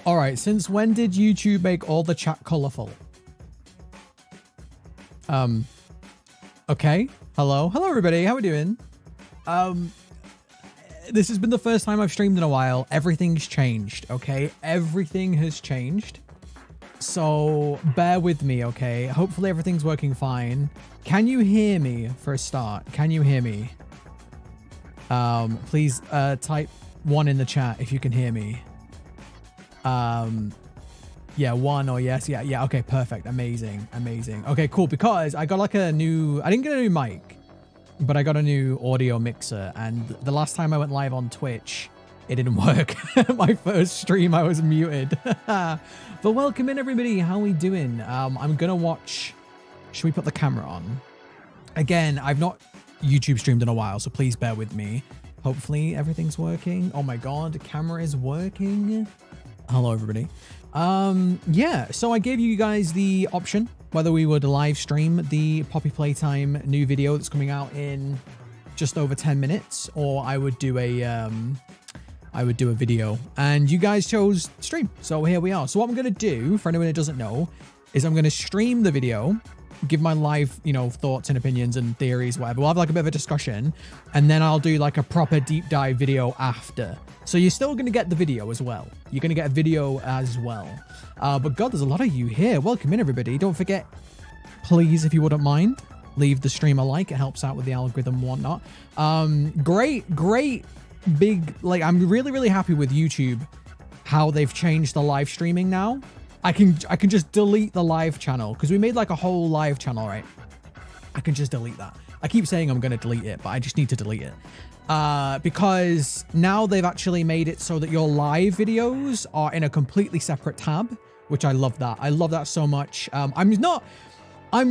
All right, since when did YouTube make all the chat colorful? Okay. Hello everybody. How we doing? This has been the first time I've streamed in a while. Everything's changed, okay? Everything has changed. So bear with me, okay? Hopefully everything's working fine. Can you hear me for a start? Can you hear me? Please type 1 in the chat if you can hear me. Yeah, 1 or yes. Yeah. Okay, perfect. Amazing. Okay, cool. Because I got like I didn't get a new mic, but I got a new audio mixer. And the last time I went live on Twitch, it didn't work. My first stream, I was muted. But welcome in everybody. How we doing? I'm gonna watch. Should we put the camera on? Again, I've not YouTube streamed in a while, so please bear with me. Hopefully everything's working. Oh my God, the camera is working. Hello everybody. Yeah, so I gave you guys the option whether we would live stream the Poppy Playtime new video that's coming out in just over 10 minutes, or I would do a video, and you guys chose stream. So here we are. So what I'm going to do, for anyone who doesn't know, is I'm going to stream the video, give my live, thoughts and opinions and theories, whatever. We'll have like a bit of a discussion, and then I'll do like a proper deep dive video after. So you're still going to get the video as well. You're going to get a video as well. But God, there's a lot of you here. Welcome in, everybody. Don't forget, please, if you wouldn't mind, leave the stream a like. It helps out with the algorithm and whatnot. Great, big, like, I'm really happy with YouTube, how they've changed the live streaming now. I can just delete the live channel, because we made like a whole live channel, right? I can just delete that. I keep saying I'm going to delete it, but I just need to delete it. Because now they've actually made it so that your live videos are in a completely separate tab, which I love that. I love that so much. I'm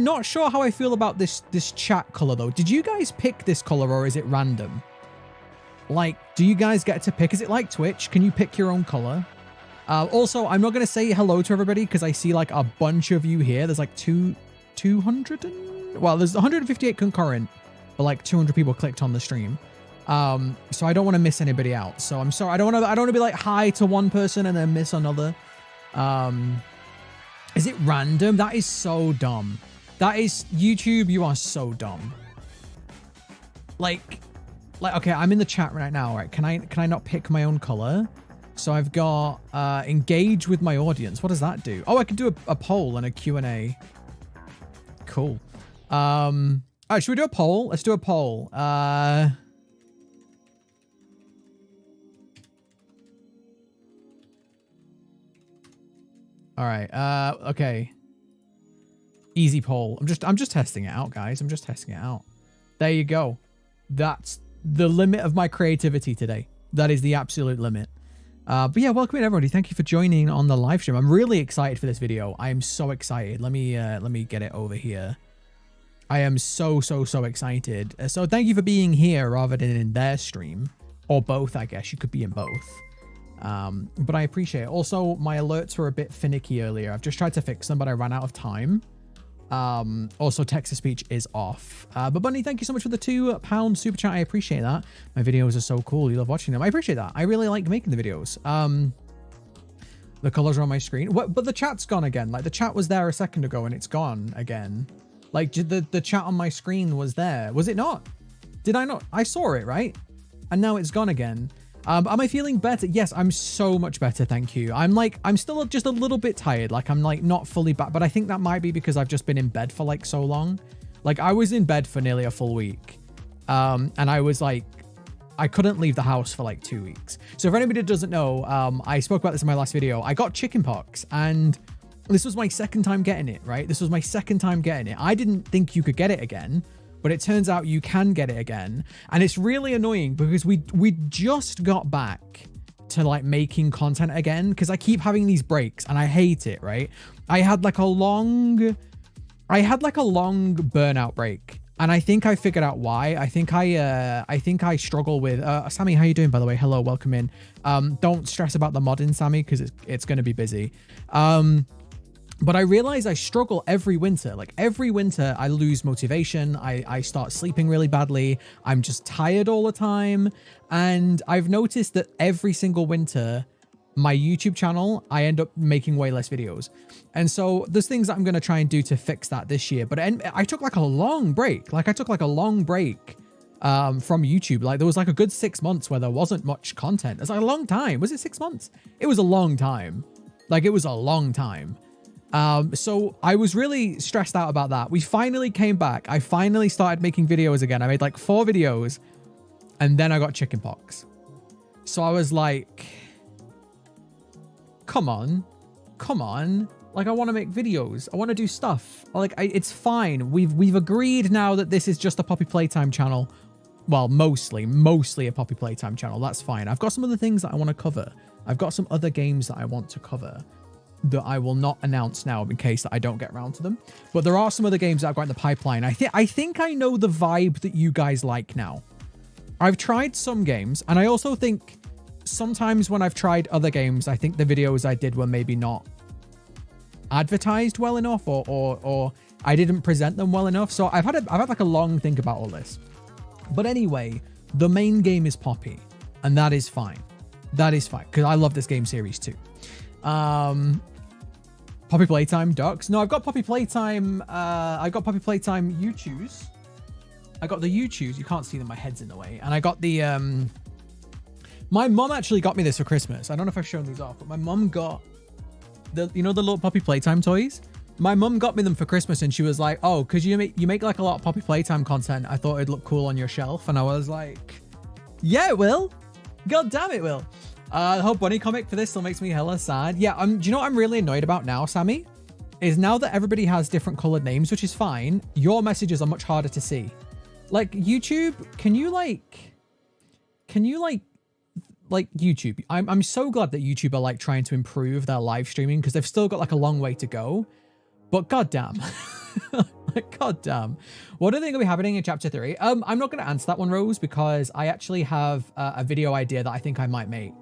not sure how I feel about this chat color though. Did you guys pick this color, or is it random? Like, do you guys get to pick? Is it like Twitch? Can you pick your own color? Also, I'm not going to say hello to everybody because I see like a bunch of you here. There's like 200 and, well, there's 158 concurrent, but like 200 people clicked on the stream. So I don't want to miss anybody out. So I'm sorry. I don't want to be like hi to one person and then miss another. Is it random? That is so dumb. That is YouTube. You are so dumb. Like, okay, I'm in the chat right now. Right. Can I not pick my own color? So I've got, engage with my audience. What does that do? Oh, I can do a poll and a Q&A. Cool. All right, should we do a poll? Let's do a poll. All right. Okay. Easy poll. I'm just testing it out, guys. I'm just testing it out. There you go. That's the limit of my creativity today. That is the absolute limit. But yeah, welcome in everybody. Thank you for joining on the live stream. I'm really excited for this video. I am so excited. Let me get it over here. I am so excited. So thank you for being here rather than in their stream, or both. I guess you could be in both. But I appreciate it. Also, my alerts were a bit finicky earlier. I've just tried to fix them, but I ran out of time. Also, text-to-speech is off. But Bunny, thank you so much for the £2 super chat. I appreciate that. My videos are so cool. You love watching them. I appreciate that. I really like making the videos. The colors are on my screen. But the chat's gone again. Like, the chat was there a second ago and it's gone again. Like, the chat on my screen was there. Was it not? Did I not? I saw it, right? And now it's gone again. Am I feeling better? Yes, I'm so much better, thank you. I'm still just a little bit tired. Like, I'm like not fully back, but I think that might be because I've just been in bed for like so long. Like, I was in bed for nearly a full week. And I was like, I couldn't leave the house for like 2 weeks. So if anybody doesn't know, I spoke about this in my last video. I got chickenpox, and this was my second time getting it, right? This was my second time getting it. I didn't think you could get it again, but it turns out you can get it again. And it's really annoying because we just got back to like making content again, because I keep having these breaks and I hate it, right? I had like a long burnout break, and I think I figured out why. I think I struggle with Sammy, how you doing, by the way? Hello, welcome in. Don't stress about the modding, Sammy, because it's going to be busy. But I realize I struggle every winter. Like every winter I lose motivation. I start sleeping really badly. I'm just tired all the time. And I've noticed that every single winter my YouTube channel, I end up making way less videos. And so there's things that I'm going to try and do to fix that this year. But I took like a long break. Like I took like a long break from YouTube. Like there was like a good 6 months where there wasn't much content. It's like a long time. Was it 6 months? It was a long time. Like it was a long time. So I was really stressed out about that. We finally came back. I finally started making videos again. I made like 4 videos and then I got chickenpox. So I was like, come on. Like I want to make videos. I want to do stuff. Like it's fine. We've agreed now that this is just a Poppy Playtime channel. Well, mostly a Poppy Playtime channel. That's fine. I've got some other things that I want to cover. I've got some other games that I want to cover that I will not announce now in case that I don't get around to them. But there are some other games that I've got in the pipeline. I think I know the vibe that you guys like now. I've tried some games, and I also think sometimes when I've tried other games, I think the videos I did were maybe not advertised well enough, or I didn't present them well enough. So I've had like a long think about all this. But anyway, the main game is Poppy, and that is fine. That is fine because I love this game series too. Poppy Playtime Ducks. No, I've got Poppy Playtime. I got Poppy Playtime U-Choose. I got the U-Choose. You can't see them. My head's in the way. And I got the my mom actually got me this for Christmas. I don't know if I've shown these off, but my mom got the the little Poppy Playtime toys. My mum got me them for Christmas, and she was like, "Oh, because you make like a lot of Poppy Playtime content. I thought it'd look cool on your shelf." And I was like, "Yeah, it will. God damn it, will." The whole bunny comic for this still makes me hella sad. Yeah, do you know what I'm really annoyed about now, Sammy? Is now that everybody has different colored names, which is fine, your messages are much harder to see. Like YouTube, can you YouTube? I'm so glad that YouTube are like trying to improve their live streaming because they've still got like a long way to go. But goddamn, like goddamn, what are they gonna be happening in chapter 3? I'm not gonna answer that one, Rose, because I actually have a video idea that I think I might make.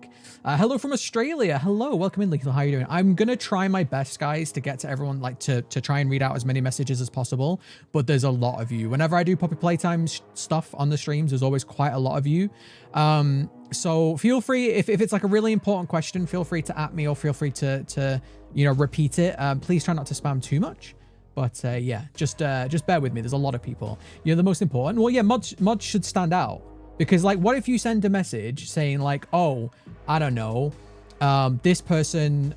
Hello from Australia. Hello, welcome in, Lethal. How are you doing? I'm gonna try my best, guys, to get to everyone, like to try and read out as many messages as possible. But there's a lot of you. Whenever I do Poppy Playtime stuff on the streams, there's always quite a lot of you. So feel free, if it's like a really important question, feel free to @me or feel free to you know, repeat it. Please try not to spam too much. But yeah, just bear with me. There's a lot of people. You're the most important. Well, yeah, mods should stand out. Because like, what if you send a message saying like, oh, I don't know, this person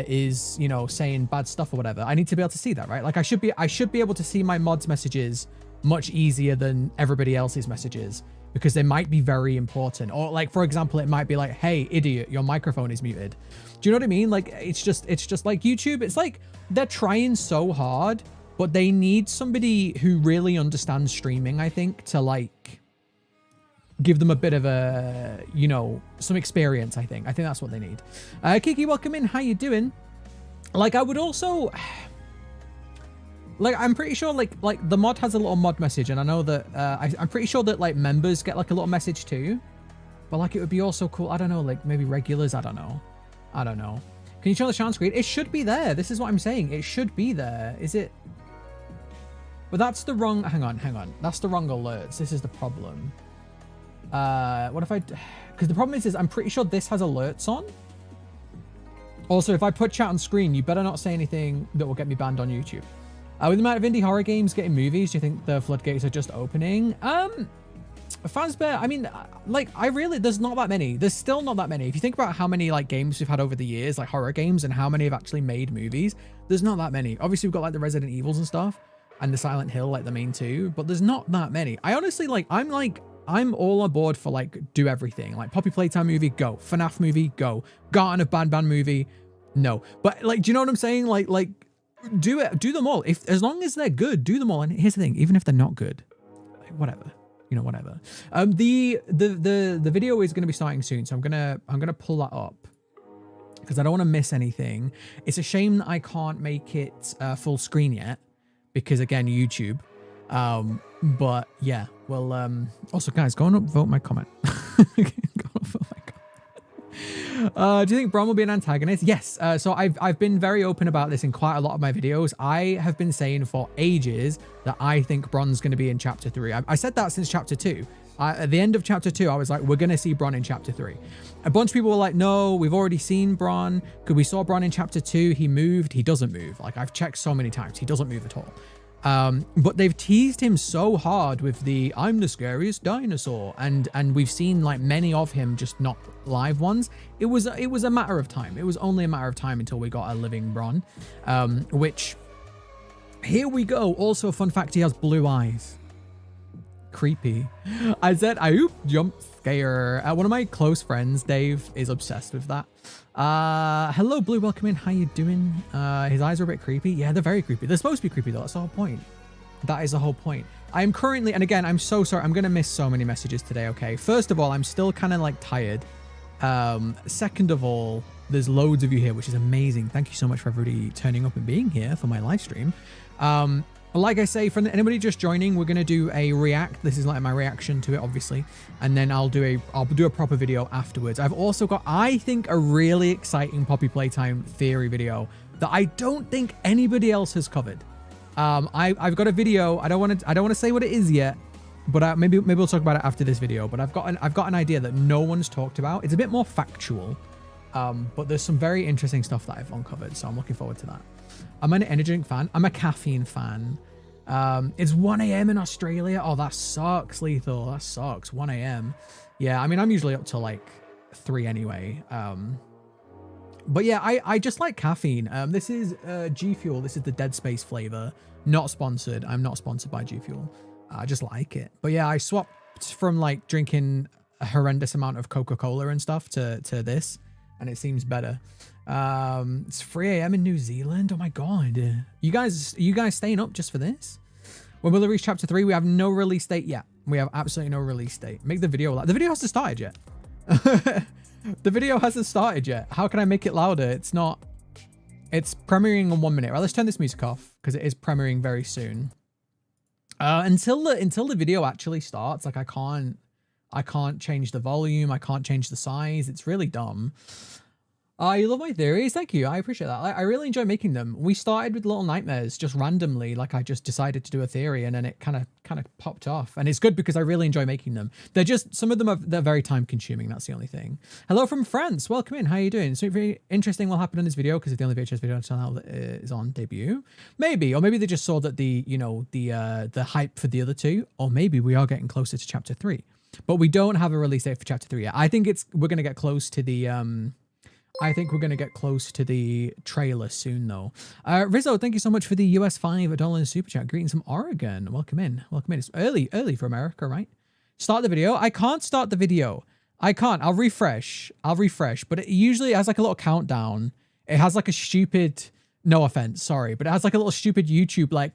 is, you know, saying bad stuff or whatever. I need to be able to see that, right? Like I should be able to see my mods messages much easier than everybody else's messages, because they might be very important. Or like, for example, it might be like, hey, idiot, your microphone is muted. Do you know what I mean? Like, it's just like YouTube. It's like they're trying so hard, but they need somebody who really understands streaming, I think, to like give them a bit of a, you know, some experience. I think that's what they need. Kiki, welcome in. How you doing? Like, I would also, like, I'm pretty sure like the mod has a little mod message, and I know that I'm pretty sure that like members get like a little message too. But like, it would be also cool. I don't know, like maybe regulars. I don't know. Can you show the channel screen? It should be there. This is what I'm saying. It should be there. Is it? But that's the wrong. Hang on. That's the wrong alerts. This is the problem. What if I? Because the problem is I'm pretty sure this has alerts on. Also, if I put chat on screen, you better not say anything that will get me banned on YouTube. With the amount of indie horror games getting movies, do you think the floodgates are just opening? Fazbear, I mean, like, there's not that many. There's still not that many. If you think about how many, like, games we've had over the years, like, horror games, and how many have actually made movies, there's not that many. Obviously, we've got, like, the Resident Evils and stuff, and the Silent Hill, like, the main two, but there's not that many. I honestly, I'm all on board for, like, do everything. Like, Poppy Playtime movie, go. FNAF movie, go. Garten of Bad movie, no. But, like, do you know what I'm saying? Like, do it. Do them all. As long as they're good, do them all. And here's the thing, even if they're not good, like, whatever. You know, whatever. The video is going to be starting soon, so I'm gonna pull that up because I don't want to miss anything. It's a shame that I can't make it full screen yet because, again, YouTube. But yeah, well, also guys, go and upvote my comment. Do you think Bron will be an antagonist? Yes. So I've been very open about this in quite a lot of my videos. I have been saying for ages that I think Bron's going to be in chapter 3. I said that since chapter 2. At the end of chapter 2, I was like, we're going to see Bron in chapter 3. A bunch of people were like, no, we've already seen Bron. Because we saw Bron in chapter 2. He moved. He doesn't move. Like, I've checked so many times. He doesn't move at all. But they've teased him so hard with the I'm the scariest dinosaur. And we've seen like many of him, just not live ones. It was a matter of time. It was only a matter of time until we got a living Bron. Which, here we go. Also, fun fact, he has blue eyes. Creepy. I said, I jump scare. One of my close friends, Dave, is obsessed with that. Hello, Blue. Welcome in. How you doing? His eyes are a bit creepy. Yeah, they're very creepy. They're supposed to be creepy, though. That's the whole point. That is the whole point. I am currently, and again, I'm so sorry. I'm going to miss so many messages today, okay? First of all, I'm still kind of like tired. Second of all, there's loads of you here, which is amazing. Thank you so much for everybody turning up and being here for my live stream. Like I say, for anybody just joining, we're going to do a react. This is like my reaction to it, obviously. And then I'll do a proper video afterwards. I've also got, I think, a really exciting Poppy Playtime theory video that I don't think anybody else has covered. I've got a video. I don't want to say what it is yet, but maybe we'll talk about it after this video. But I've got an idea that no one's talked about. It's a bit more factual, but there's some very interesting stuff that I've uncovered. So I'm looking forward to that. I'm an energy drink fan. I'm a caffeine fan. It's 1 a.m. in Australia. Oh, that sucks, Lethal. That sucks. 1 a.m. Yeah, I mean, I'm usually up till like 3 anyway. But yeah, I just like caffeine. This is G Fuel. This is the Dead Space flavor. Not sponsored. I'm not sponsored by G Fuel. I just like it. But yeah, I swapped from like drinking a horrendous amount of Coca-Cola and stuff to this, and it seems better. It's 3 a.m. in New Zealand. Oh my god. You guys staying up just for this? When will it reach chapter 3? We have no release date yet. We have absolutely no release date. Make the video loud. The video hasn't started yet. The video hasn't started yet. How can I make it louder? It's not. It's premiering in 1 minute. Right, let's turn this music off because it is premiering very soon. Until the video actually starts, like I can't change the volume. I can't change the size. It's really dumb. You love my theories. Thank you. I appreciate that. I really enjoy making them. We started with Little Nightmares just randomly. Like I just decided to do a theory and then it kind of popped off. And it's good because I really enjoy making them. They're just, some of them they're very time consuming. That's the only thing. Hello from France. Welcome in. How are you doing? So very interesting will happen in this video because it's the only VHS video channel that is on debut. Maybe, or maybe they just saw that the hype for the other two, or maybe we are getting closer to chapter 3, but we don't have a release date for chapter 3 yet. I think we're going to get close to the, I think we're going to get close to the trailer soon, though. Rizzo, thank you so much for the US $5 super chat. Greetings from Oregon. Welcome in. Welcome in. It's early for America, right? Start the video. I can't start the video. I can't. I'll refresh. But it usually has like a little countdown. It has like a stupid, no offense, sorry, but it has like a little stupid YouTube like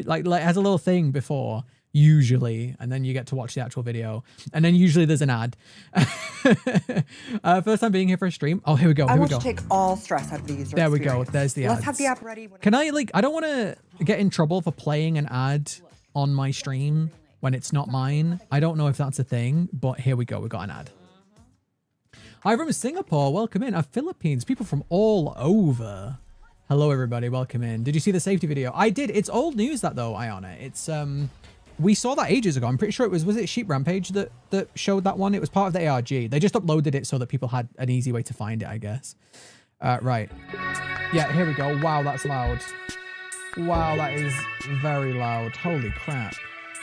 like it has a little thing before. Usually, and then you get to watch the actual video, and then usually there's an ad. First time being here for a stream. Oh, here we go. I want to take all stress out of the user There we experience. go. There's the ads. Let's have the app ready. Can I I don't want to get in trouble for playing an ad on my stream when it's not mine. I don't know if that's a thing, but here we go. We got an ad. Hi from Singapore. Welcome in. Philippines. People from all over. Hello, everybody. Welcome in. Did you see the safety video? I did. It's old news that though, Iona. It's we saw that ages ago. I'm pretty sure was it Sheep Rampage that showed that one? It was part of the ARG. They just uploaded it so that people had an easy way to find it, I guess. Right. Yeah, here we go. Wow, that's loud. Wow, that is very loud. Holy crap. Do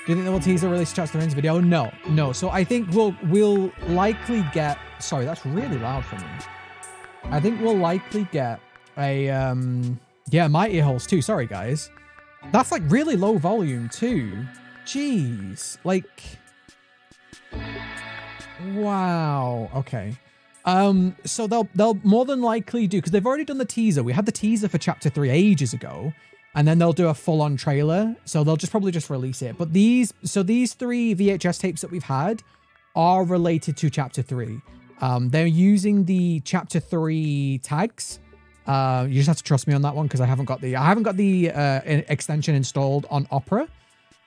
you think they will tease a release chapter 3's video? No. So I think we'll likely get, sorry, that's really loud for me. I think we'll likely get a, yeah, my ear holes too. Sorry, guys. That's like really low volume too. Jeez, like, wow. Okay. So they'll more than likely do, because they've already done the teaser. We had the teaser for chapter 3 ages ago, and then they'll do a full-on trailer. So they'll probably just release it. But these 3 VHS tapes that we've had are related to chapter 3. They're using the chapter 3 tags. You just have to trust me on that one because I haven't got the extension installed on Opera.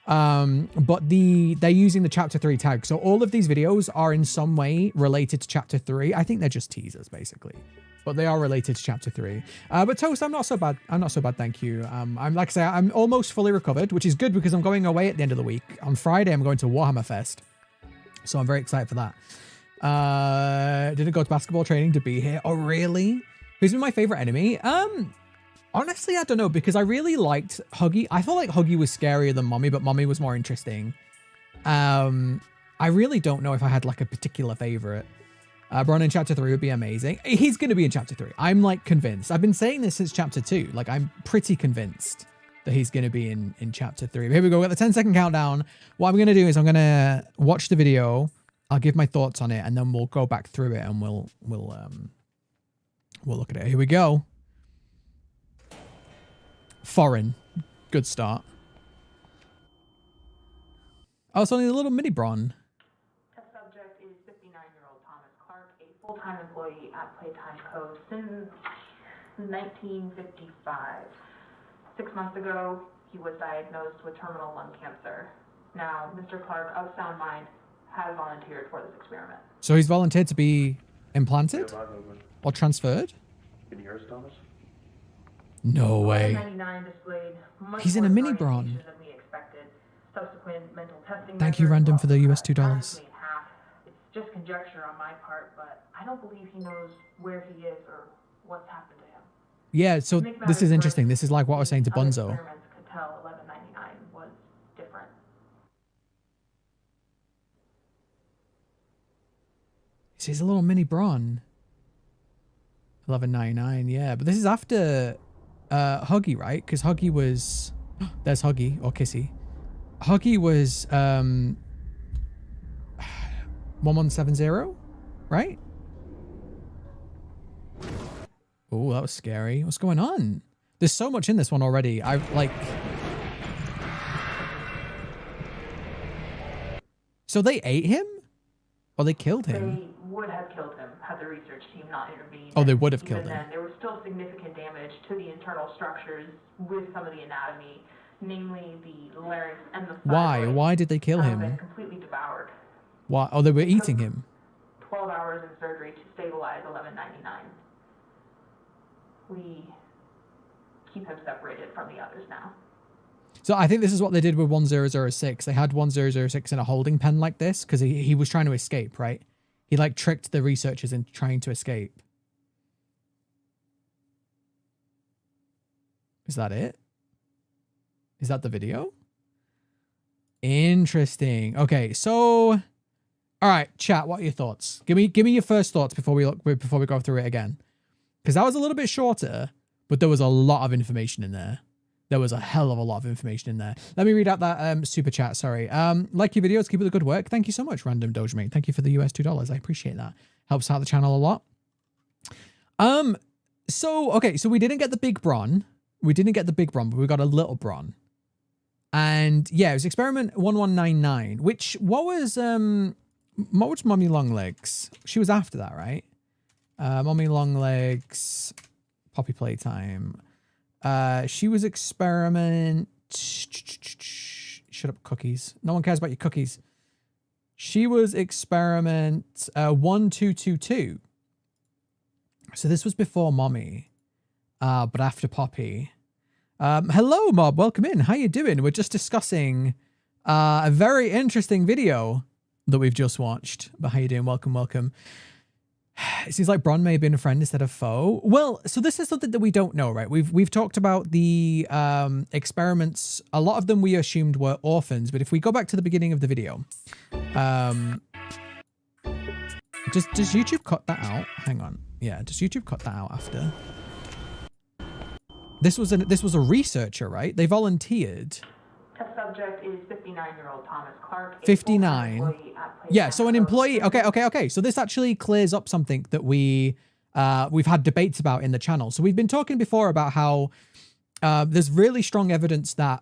But they're using the chapter 3 tag. So all of these videos are in some way related to chapter 3. I think they're just teasers basically. but they are related to chapter 3. But Toast, I'm not so bad. I'm not so bad, thank you. I'm like I say, I'm almost fully recovered, which is good because I'm going away at the end of the week. On Friday, I'm going to Warhammer Fest, so I'm very excited for that. Didn't go to basketball training to be here. Oh, really? Who's been my favorite enemy? Honestly, I don't know, because I really liked Huggy. I felt like Huggy was scarier than Mommy, but Mommy was more interesting. I really don't know if I had like a particular favorite. Bron in chapter 3 would be amazing. He's going to be in chapter 3. I'm like convinced. I've been saying this since chapter 2. Like I'm pretty convinced that he's going to be in chapter 3. But here we go. We got the 10-second countdown. What I'm going to do is I'm going to watch the video. I'll give my thoughts on it, and then we'll go back through it and we'll look at it. Here we go. Foreign. Good start. Oh, it's only a little mini Bron. Test subject is 59-year-old Thomas Clark, a full-time employee at Playtime Co. since 1955. 6 months ago, he was diagnosed with terminal lung cancer. Now, Mr. Clark, of sound mind, has volunteered for this experiment. So he's volunteered to be implanted? Or transferred? Can you hear us, Thomas? No way. 99 displayed much He's in a more mini Bron. variation than we expected. Subsequent mental testing Thank you, measures Random, for the also US $2. cut half. It's just conjecture on my part, but I don't believe he knows where he is or what's happened to him. Yeah, so To make this matters is interesting. worse, This is like what I was saying to other Bunzo. experiments could tell 1199 was different. He's a little mini Bron. 11.99, yeah. But this is after Huggy, right? Because Huggy was... There's Huggy, or Kissy. Huggy was 1170, right? Oh, that was scary. What's going on? There's so much in this one already. I like... So they ate him? Or they killed him? They would have killed him had the research team not intervened. Oh, they would have Even killed him. then, there was still significant damage to the internal structures with some of the anatomy, namely the larynx and the Why? thyroid Why did they kill have him? been completely devoured. Why? Oh, they were eating him. 12 hours in surgery to stabilize 1199. We keep him separated from the others now. So I think this is what they did with 1006. They had 1006 in a holding pen like this because he was trying to escape, right? He like tricked the researchers into trying to escape. Is that it? Is that the video? Interesting. Okay, so all right, chat, what are your thoughts? Give me your first thoughts before we go through it again. Because that was a little bit shorter, but there was a lot of information in there. There was a hell of a lot of information in there. Let me read out that super chat, sorry. Like your videos, keep up the good work. Thank you so much, Random Dogemate. Thank you for the US $2. I appreciate that. Helps out the channel a lot. So we didn't get the big Bron. We didn't get the big Bron, but we got a little Bron. And yeah, it was experiment 1199, which what was Mommy Longlegs? She was after that, right? Mommy Longlegs, Poppy Playtime. She was experiment. Shut up, cookies. No one cares about your cookies. She was experiment 1222. So this was before Mommy, but after Poppy. Hello, Mob. Welcome in. How you doing? We're just discussing a very interesting video that we've just watched. But how you doing? Welcome, welcome. It seems like Bron may have been a friend instead of foe. Well, so this is something that we don't know, right? We've talked about the experiments. A lot of them we assumed were orphans, but if we go back to the beginning of the video, does YouTube cut that out? Hang on. Yeah, does YouTube cut that out after? This was a researcher, right? They volunteered. Test subject is 59-year-old Thomas Clark. 59. Yeah, so an employee. Okay. So this actually clears up something that we've had debates about in the channel. So we've been talking before about how there's really strong evidence that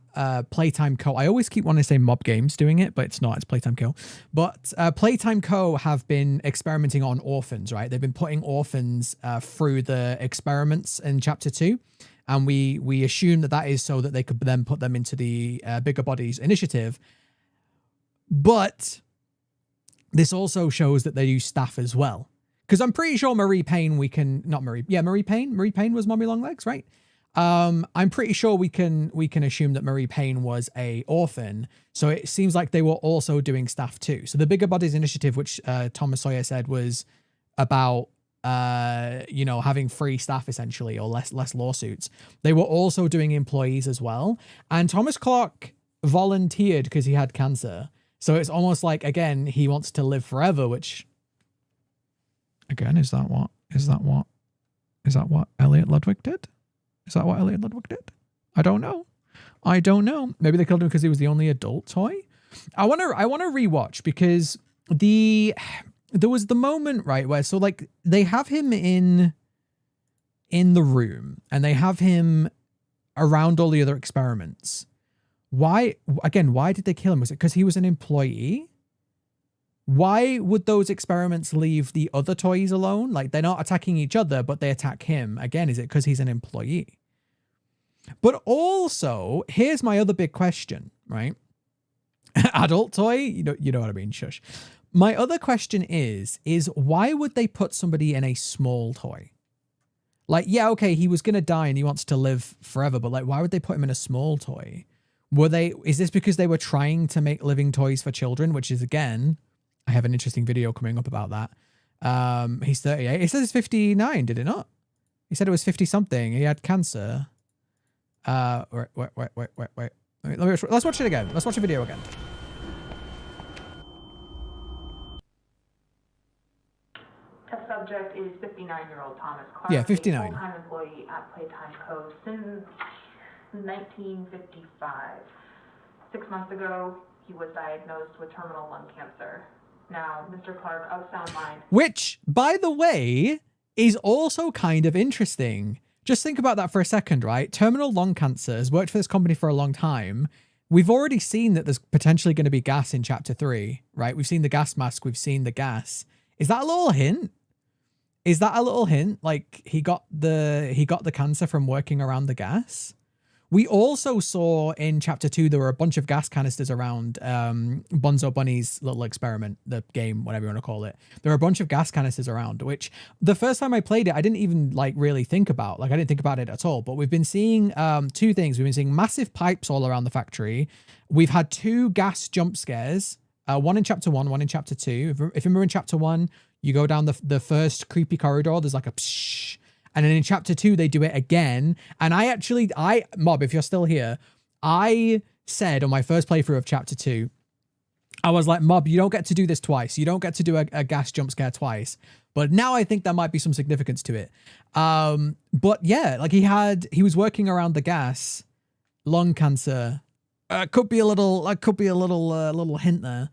Playtime Co. I always keep wanting to say Mob Games doing it, but it's not. It's Playtime Co. But Playtime Co. have been experimenting on orphans, right? They've been putting orphans through the experiments in Chapter 2. And we assume that is so that they could then put them into the Bigger Bodies initiative. But this also shows that they use staff as well. Because I'm pretty sure Marie Payne Marie Payne was Mommy Longlegs, right? I'm pretty sure we can assume that Marie Payne was a orphan, so it seems like they were also doing staff too. So the Bigger Bodies Initiative, which Thomas Sawyer said was about having free staff essentially, or less lawsuits, they were also doing employees as well. And Thomas Clark volunteered because he had cancer, so it's almost like, again, he wants to live forever, which again, is that what Elliot Ludwig did? Is that what Elliot Ludwig did? I don't know. Maybe they killed him because he was the only adult toy. I want to rewatch, because there was the moment, right, where, so like they have him in the room and they have him around all the other experiments. Why did they kill him? Was it because he was an employee? Why would those experiments leave the other toys alone? Like, they're not attacking each other, but they attack him. Again, is it because he's an employee? But also, here's my other big question, right? Adult toy? You know what I mean, shush. My other question is why would they put somebody in a small toy? Like, yeah, okay, he was going to die and he wants to live forever, but like, why would they put him in a small toy? Is this because they were trying to make living toys for children, which is, again, I have an interesting video coming up about that. He's 38. It says 59, did it not? He said it was 50 something. He had cancer. Wait. Let's watch it again. Let's watch the video again. Test subject is 59-year-old Thomas Clark. Yeah, 59. A full-time employee at Playtime Co. since 1955. 6 months ago, he was diagnosed with terminal lung cancer. Now, Mr. Clark, of sound mind. Which, by the way, is also kind of interesting. Just think about that for a second, right? Terminal lung cancer has worked for this company for a long time. We've already seen that there's potentially going to be gas in chapter 3, right? We've seen the gas mask. We've seen the gas. Is that a little hint? Like, he got the cancer from working around the gas? We also saw in chapter 2, there were a bunch of gas canisters around Bonzo Bunny's little experiment, the game, whatever you want to call it. There were a bunch of gas canisters around, which the first time I played it, I didn't even like really think about. Like, I didn't think about it at all. But we've been seeing two things. We've been seeing massive pipes all around the factory. We've had 2 gas jump scares, one in chapter 1, one in chapter 2. If you remember in chapter 1, you go down the first creepy corridor, there's like a psh. And then in chapter 2, they do it again. And Mob, if you're still here, I said on my first playthrough of chapter 2, I was like, Mob, you don't get to do this twice. You don't get to do a gas jump scare twice. But now I think there might be some significance to it. But yeah, like he was working around the gas, lung cancer. Could be a little hint there.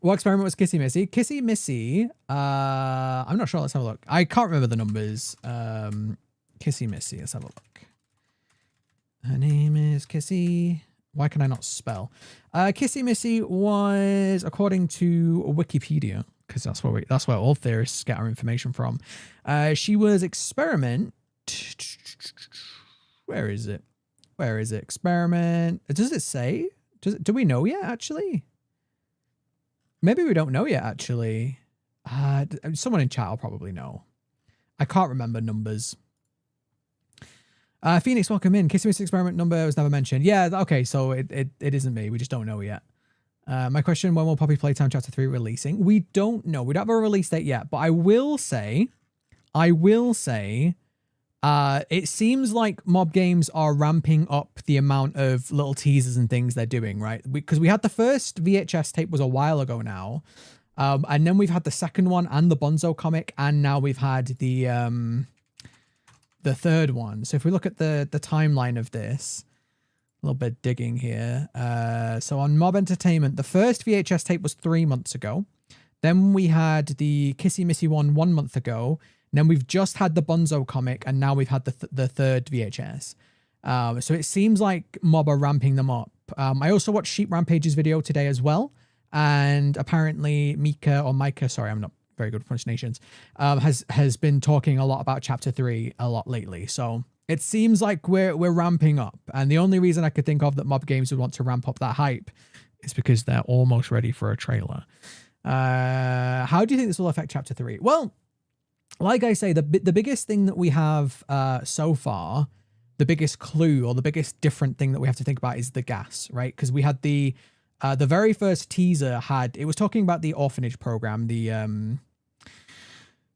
What experiment was Kissy Missy? Kissy Missy, I'm not sure. Let's have a look. I can't remember the numbers. Kissy Missy, let's have a look. Her name is Kissy. Why can I not spell? Kissy Missy was, according to Wikipedia, because that's where all theorists get our information from. She was experiment. Where is it? Experiment. Does it say? Do we know yet, actually? Maybe we don't know yet, actually. Someone in chat will probably know. I can't remember numbers. Phoenix, welcome in. Kissy Missy experiment number was never mentioned. Yeah, okay, so it isn't me. We just don't know yet. My question, when will Poppy Playtime Chapter 3 releasing? We don't know. We don't have a release date yet, but I will say, it seems like Mob Games are ramping up the amount of little teasers and things they're doing, right? Because we had the first VHS tape was a while ago now. And then we've had the second one and the Bonzo comic. And now we've had the third one. So if we look at the timeline of this, a little bit digging here. So on Mob Entertainment, the first VHS tape was 3 months ago. Then we had the Kissy Missy one 1 month ago. And then we've just had the Bonzo comic, and now we've had the third VHS. So it seems like Mob are ramping them up. I also watched Sheep Rampage's video today as well. And apparently Micah, sorry, I'm not very good with pronunciations, has been talking a lot about Chapter 3 a lot lately. So it seems like we're ramping up. And the only reason I could think of that Mob Games would want to ramp up that hype is because they're almost ready for a trailer. How do you think this will affect Chapter 3? Well, like I say, the biggest thing that we have so far, the biggest clue or the biggest different thing that we have to think about is the gas, right? Because we had the very first teaser it was talking about the orphanage program, the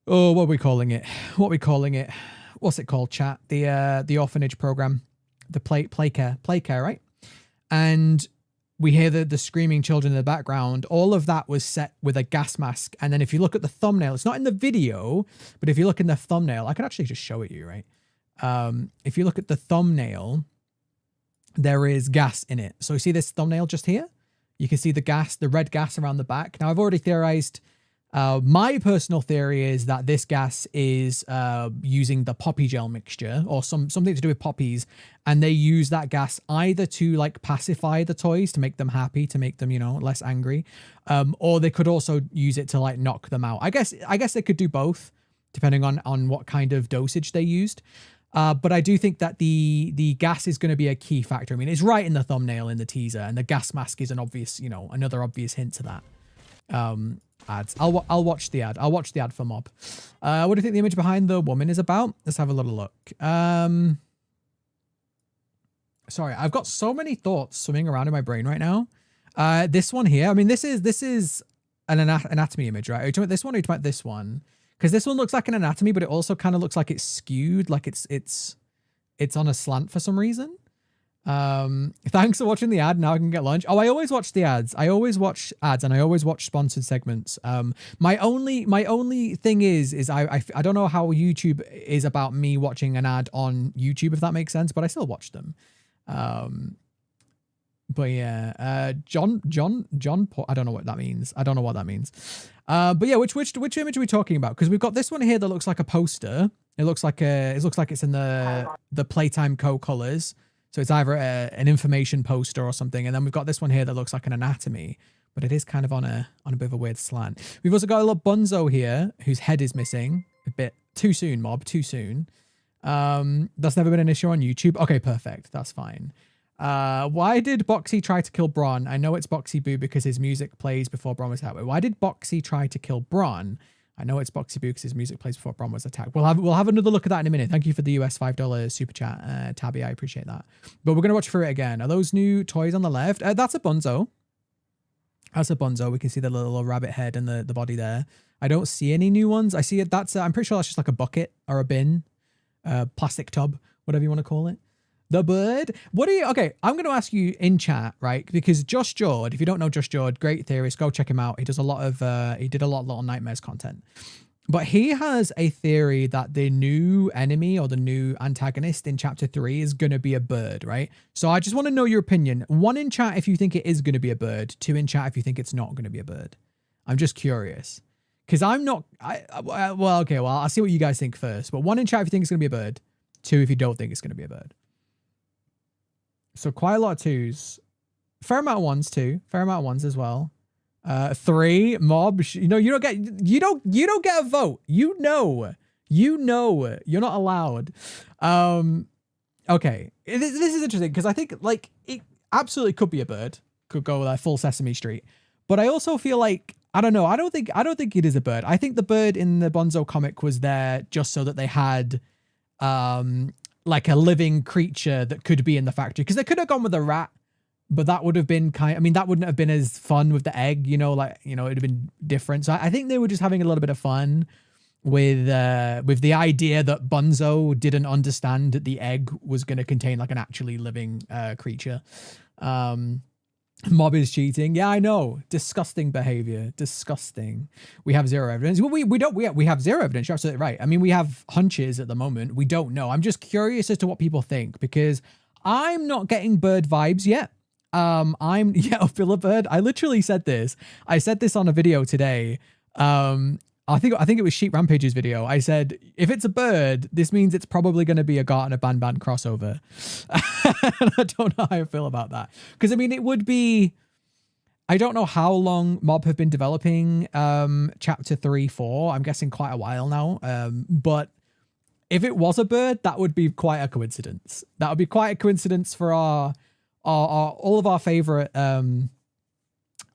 what are we calling it? What's it called, chat? The orphanage program, the play care, right? And we hear the screaming children in the background. All of that was set with a gas mask. And then if you look at the thumbnail, it's not in the video, but if you look in the thumbnail, I could actually just show it you, right? If you look at the thumbnail, there is gas in it. So you see this thumbnail just here? You can see the red gas around the back. Now I've already theorized, my personal theory is that this gas is using the poppy gel mixture or something to do with poppies, and they use that gas either to like pacify the toys to make them happy, to make them, you know, less angry, or they could also use it to like knock them out. I guess they could do both depending on what kind of dosage they used. But I do think that the gas is going to be a key factor. I mean, it's right in the thumbnail in the teaser, and the gas mask is an obvious, you know, another obvious hint to that. Ads. I'll watch the ad. I'll watch the ad for Mob. What do you think the image behind the woman is about? Let's have a little look. Sorry, I've got so many thoughts swimming around in my brain right now. This one here. I mean, this is an anatomy image, right? Are you talking about this one or are you talking about this one? Because this one looks like an anatomy, but it also kind of looks like it's skewed, like it's on a slant for some reason. Thanks for watching the ad. Now I can get lunch. Oh, I always watch the ads. I always watch ads and I always watch sponsored segments. My only thing is I don't know how YouTube is about me watching an ad on YouTube, if that makes sense, but I still watch them. But yeah, John, I don't know what that means. But yeah, which image are we talking about? Because we've got this one here that looks like a poster. It looks like it's in the Playtime Co colors. So it's either an information poster or something. And then we've got this one here that looks like an anatomy, but it is kind of on a bit of a weird slant. We've also got a little Bunzo here whose head is missing. A bit too soon, Mob, too soon. That's never been an issue on YouTube. Okay, perfect. That's fine. Why did Boxy try to kill Bron? I know it's Boxy Boo because his music plays before Bron was out. Why did Boxy try to kill Bron? I know it's Boxy Boo because his music plays before Bron was attacked. We'll have another look at that in a minute. Thank you for the US $5 super chat, Tabby. I appreciate that. But we're gonna watch through it again. Are those new toys on the left? That's a Bunzo. That's a Bunzo. We can see the little rabbit head and the body there. I don't see any new ones. I see it. I'm pretty sure that's just like a bucket or a bin, plastic tub, whatever you want to call it. The bird. Okay, I'm going to ask you in chat, right? Because Josh Jord, if you don't know Josh Jord, great theorist, go check him out. He does he did a lot of Little Nightmares content. But he has a theory that the new enemy or the new antagonist in chapter 3 is going to be a bird, right? So I just want to know your opinion. 1 in chat if you think it is going to be a bird. 2 in chat if you think it's not going to be a bird. I'm just curious. Because I'm not... well, I'll see what you guys think first. But 1 in chat if you think it's going to be a bird. 2 if you don't think it's going to be a bird. So quite a lot of 2s. Fair amount of 1s too. Fair amount of 1s as well. 3 Mob. You don't get a vote. You know you're not allowed. Okay. This is interesting because I think like it absolutely could be a bird. Could go like full Sesame Street. But I also feel like I don't know. I don't think it is a bird. I think the bird in the Bonzo comic was there just so that they had like a living creature that could be in the factory, because they could have gone with a rat, but that would have been that wouldn't have been as fun with the egg, it'd have been different. So I think they were just having a little bit of fun with the idea that Bunzo didn't understand that the egg was going to contain like an actually living creature. Mob is cheating. Yeah, I know. Disgusting behavior. Disgusting. We have zero evidence. Well, we have zero evidence. You're absolutely right. I mean, we have hunches at the moment. We don't know. I'm just curious as to what people think because I'm not getting bird vibes yet. Phil a bird. I literally said this. I said this on a video today. I think it was Sheep Rampage's video. I said, if it's a bird, this means it's probably going to be a Gart and a Ban crossover. And I don't know how I feel about that. Because, I mean, it would be... I don't know how long Mob have been developing Chapter 3, 4. I'm guessing quite a while now. But if it was a bird, that would be quite a coincidence. That would be quite a coincidence for our all of our favorite... what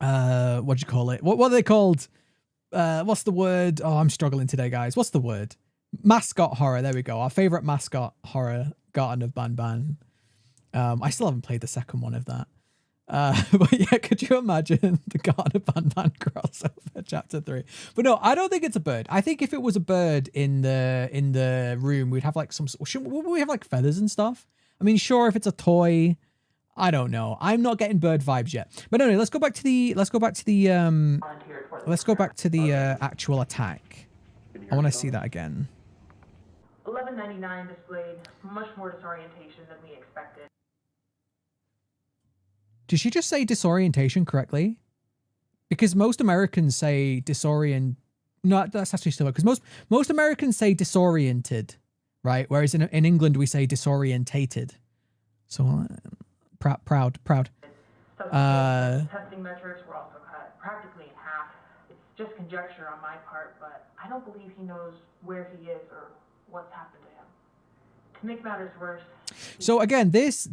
do you call it? What are they called? what's the word? Oh, I'm struggling today, guys. What's the word? Mascot horror. There we go. Our favorite mascot horror, Garden of Banban. I still haven't played the second one of that. But yeah, could you imagine the Garden of Banban crossover chapter 3? But no, I don't think it's a bird. I think if it was a bird in the room, we'd have like would we have like feathers and stuff? I mean, sure, if it's a toy, I don't know. I'm not getting bird vibes yet. But anyway, let's go back to the actual attack. I want to see that again. 1199 displayed much more disorientation than we expected. Did she just say disorientation correctly? Because most Americans say disorient. No, that's actually still because most Americans say disoriented, right? Whereas in England we say disorientated. So proud. Testing metrics were also cut practically in half. It's just conjecture on my part, but I don't believe he knows where he is or what's happened to him. To make matters worse. So again, this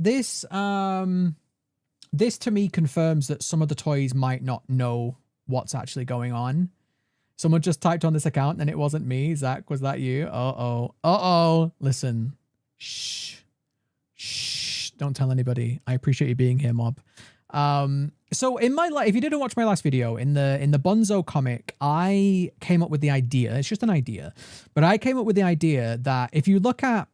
to me confirms that some of the toys might not know what's actually going on. Someone just typed on this account and it wasn't me. Zach, was that you? Uh-oh. Listen. Shh. Don't tell anybody. I appreciate you being here, mob. So in my if you didn't watch my last video, in the Bonzo comic, I came up with the idea. It's just an idea. But I came up with the idea that if you look at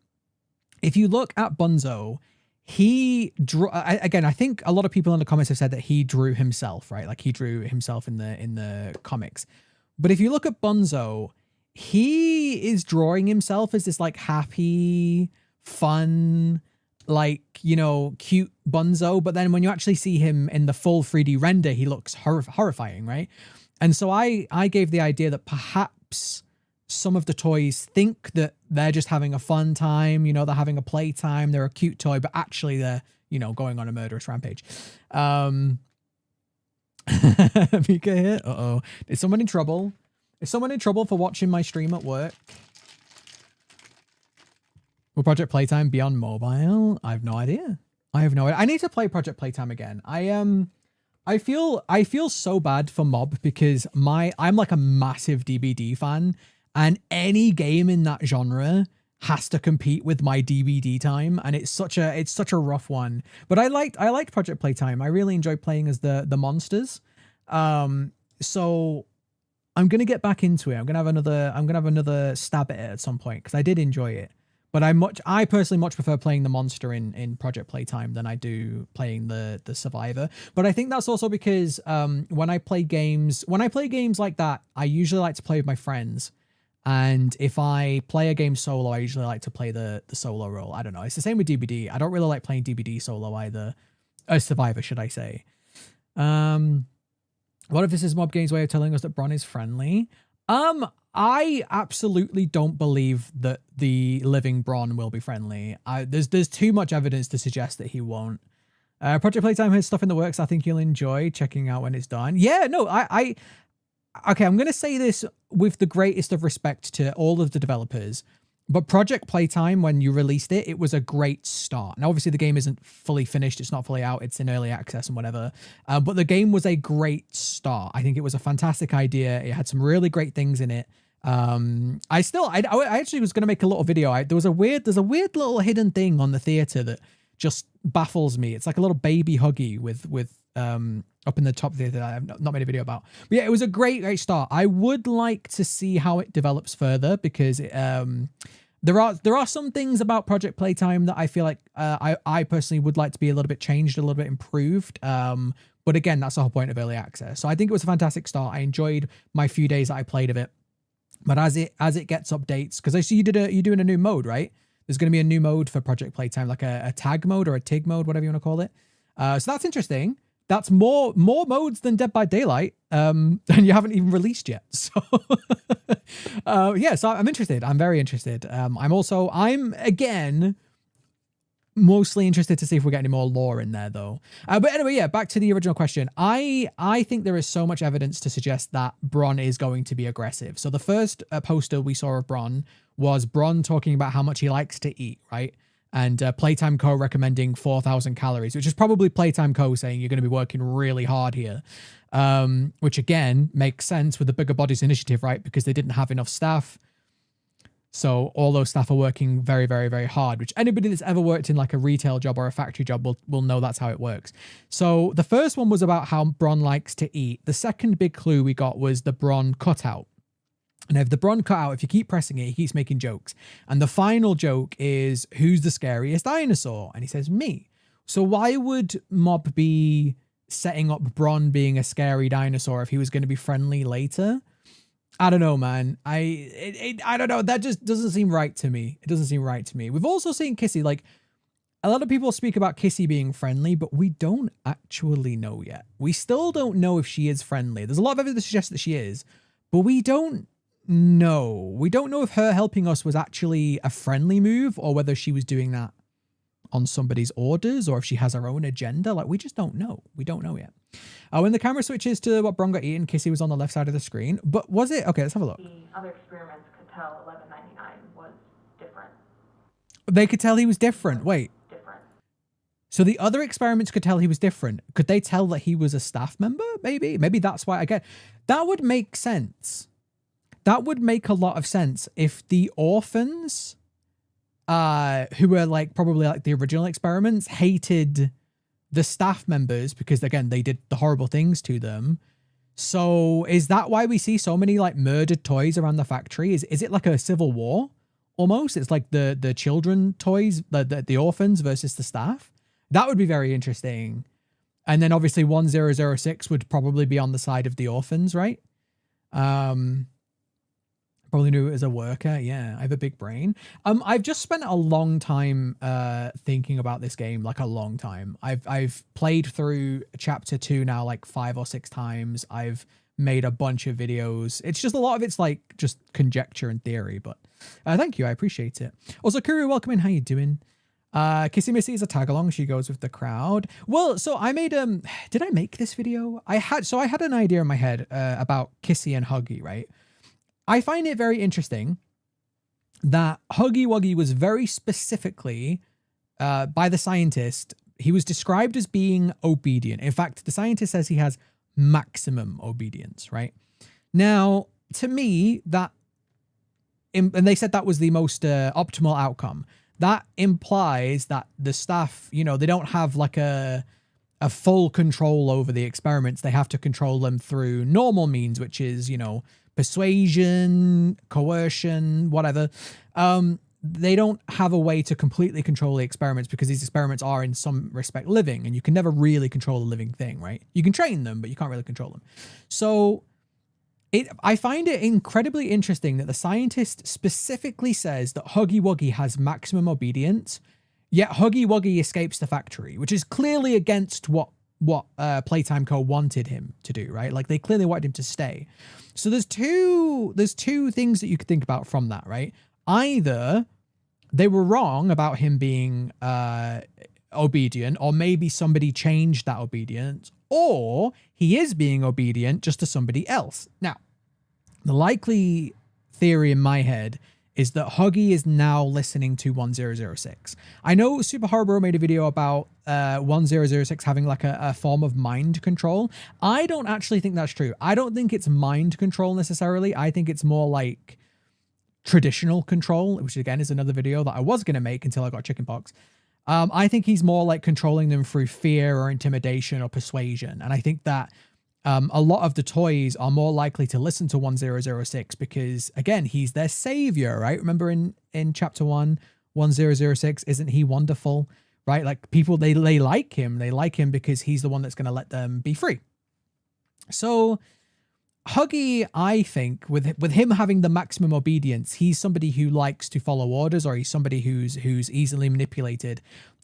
Bonzo, he drew again. I think a lot of people in the comments have said that he drew himself, right? Like he drew himself in the comics. But if you look at Bonzo, he is drawing himself as this like happy, fun, like, you know, cute Bonzo. But then when you actually see him in the full 3D render, he looks horrifying, right? And so I gave the idea that perhaps some of the toys think that they're just having a fun time, you know, they're having a playtime, they're a cute toy, but actually they're, you know, going on a murderous rampage. Mika here. Uh-oh. Is someone in trouble? Is someone in trouble for watching my stream at work? Will Project Playtime be on mobile? I have no idea. I need to play Project Playtime again. I feel so bad for Mob because I'm like a massive DBD fan, and any game in that genre has to compete with my DBD time, and it's such a rough one. But I liked Project Playtime. I really enjoyed playing as the monsters. So I'm gonna get back into it. I'm gonna have another stab at it at some point because I did enjoy it. But I personally much prefer playing the monster in Project Playtime than I do playing the survivor. But I think that's also because when I play games like that, I usually like to play with my friends. And if I play a game solo, I usually like to play the solo role. I don't know. It's the same with DBD. I don't really like playing DBD solo either. Survivor, should I say. What if this is Mob Game's way of telling us that Bron is friendly? I absolutely don't believe that the living Bron will be friendly. There's too much evidence to suggest that he won't. Project Playtime has stuff in the works I think you'll enjoy checking out when it's done. Yeah, no, okay, I'm going to say this with the greatest of respect to all of the developers, but Project Playtime, when you released it, it was a great start. Now, obviously, the game isn't fully finished. It's not fully out. It's in early access and whatever. But the game was a great start. I think it was a fantastic idea. It had some really great things in it. I actually was going to make a little video. There's a weird little hidden thing on the theater that just baffles me. It's like a little baby huggy with up in the top there that I have not made a video about. But yeah, it was a great start. I would like to see how it develops further because there are some things about Project Playtime that I feel like I personally would like to be a little bit changed, a little bit improved. But again, that's the whole point of early access. So I think it was a fantastic start. I enjoyed my few days that I played of it. But as it gets updates, because I see you're doing a new mode, right? There's going to be a new mode for Project Playtime, like a tag mode or a TIG mode, whatever you want to call it. So that's interesting. That's more modes than Dead by Daylight, and you haven't even released yet. So yeah, so I'm interested. I'm very interested. I'm again mostly interested to see if we get any more lore in there though. But anyway, yeah, back to the original question. I think there is so much evidence to suggest that Bron is going to be aggressive. So the first poster we saw of Bron was Bron talking about how much he likes to eat, right? and Playtime Co. recommending 4,000 calories, which is probably Playtime Co. saying you're going to be working really hard here, which again makes sense with the Bigger Bodies initiative, right? Because they didn't have enough staff. So all those staff are working very, very, very hard, which anybody that's ever worked in like a retail job or a factory job will know that's how it works. So the first one was about how Bron likes to eat. The second big clue we got was the Bron cutout. And if the Bron cutout, if you keep pressing it, he keeps making jokes. And the final joke is, who's the scariest dinosaur? And he says, me. So why would Mob be setting up Bron being a scary dinosaur if he was going to be friendly later? I don't know, man. I don't know. That just doesn't seem right to me. It doesn't seem right to me. We've also seen Kissy, like, a lot of people speak about Kissy being friendly, but we don't actually know yet. We still don't know if she is friendly. There's a lot of evidence that suggests that she is, but we don't know. We don't know if her helping us was actually a friendly move or whether she was doing that on somebody's orders or if she has her own agenda. Like, we just don't know. We don't know yet. When the camera switches to what Bron got eaten, Kissy was on the left side of the screen. But was it? Okay, let's have a look. The other experiments could tell 1199 was different. They could tell he was different. Wait. Different. So the other experiments could tell he was different. Could they tell that he was a staff member? Maybe. Maybe that's why. Again, that would make sense. That would make a lot of sense if the orphans, who were like probably like the original experiments, hated the staff members because, again, they did the horrible things to them. So is that why we see so many like murdered toys around the factory? Is it like a civil war almost? It's like the children toys, the orphans versus the staff. That would be very interesting. And then obviously 1006 would probably be on the side of the orphans, right? Probably knew it as a worker. Yeah, I have a big brain. I've just spent a long time thinking about this game, like a long time. I've played through chapter 2 now like 5 or 6 times. I've made a bunch of videos. It's just a lot of it's like just conjecture and theory, but thank you. I appreciate it. Also, Kuru, welcome in. How you doing? Kissy Missy is a tag along. She goes with the crowd. Well, so I made did I make this video? I had an idea in my head about Kissy and Huggy, right? I find it very interesting that Huggy Wuggy was very specifically, by the scientist, he was described as being obedient. In fact, the scientist says he has maximum obedience, right? Now, to me, and they said that was the most optimal outcome. That implies that the staff, you know, they don't have like a full control over the experiments. They have to control them through normal means, which is, you know, persuasion, coercion, whatever. They don't have a way to completely control the experiments because these experiments are in some respect living, and you can never really control a living thing, right? You can train them, but you can't really control them. So I find it incredibly interesting that the scientist specifically says that Huggy Wuggy has maximum obedience, yet Huggy Wuggy escapes the factory, which is clearly against what Playtime Co. wanted him to do, right? Like, they clearly wanted him to stay. So there's two things that you could think about from that, right? Either they were wrong about him being obedient, or maybe somebody changed that obedience, or he is being obedient just to somebody else. Now, the likely theory in my head is that Huggy is now listening to 1006. I know Super Horror made a video about 1006 having like a form of mind control. I don't actually think that's true. I don't think it's mind control necessarily. I think it's more like traditional control, which again is another video that I was going to make until I got chickenpox. I think he's more like controlling them through fear or intimidation or persuasion. And I think that a lot of the toys are more likely to listen to 1006 because, again, he's their savior, right? Remember in chapter 1, 1006, isn't he wonderful, right? Like, people, they like him. They like him because he's the one that's going to let them be free. So Huggy, I think, with him having the maximum obedience, he's somebody who likes to follow orders, or he's somebody who's easily manipulated.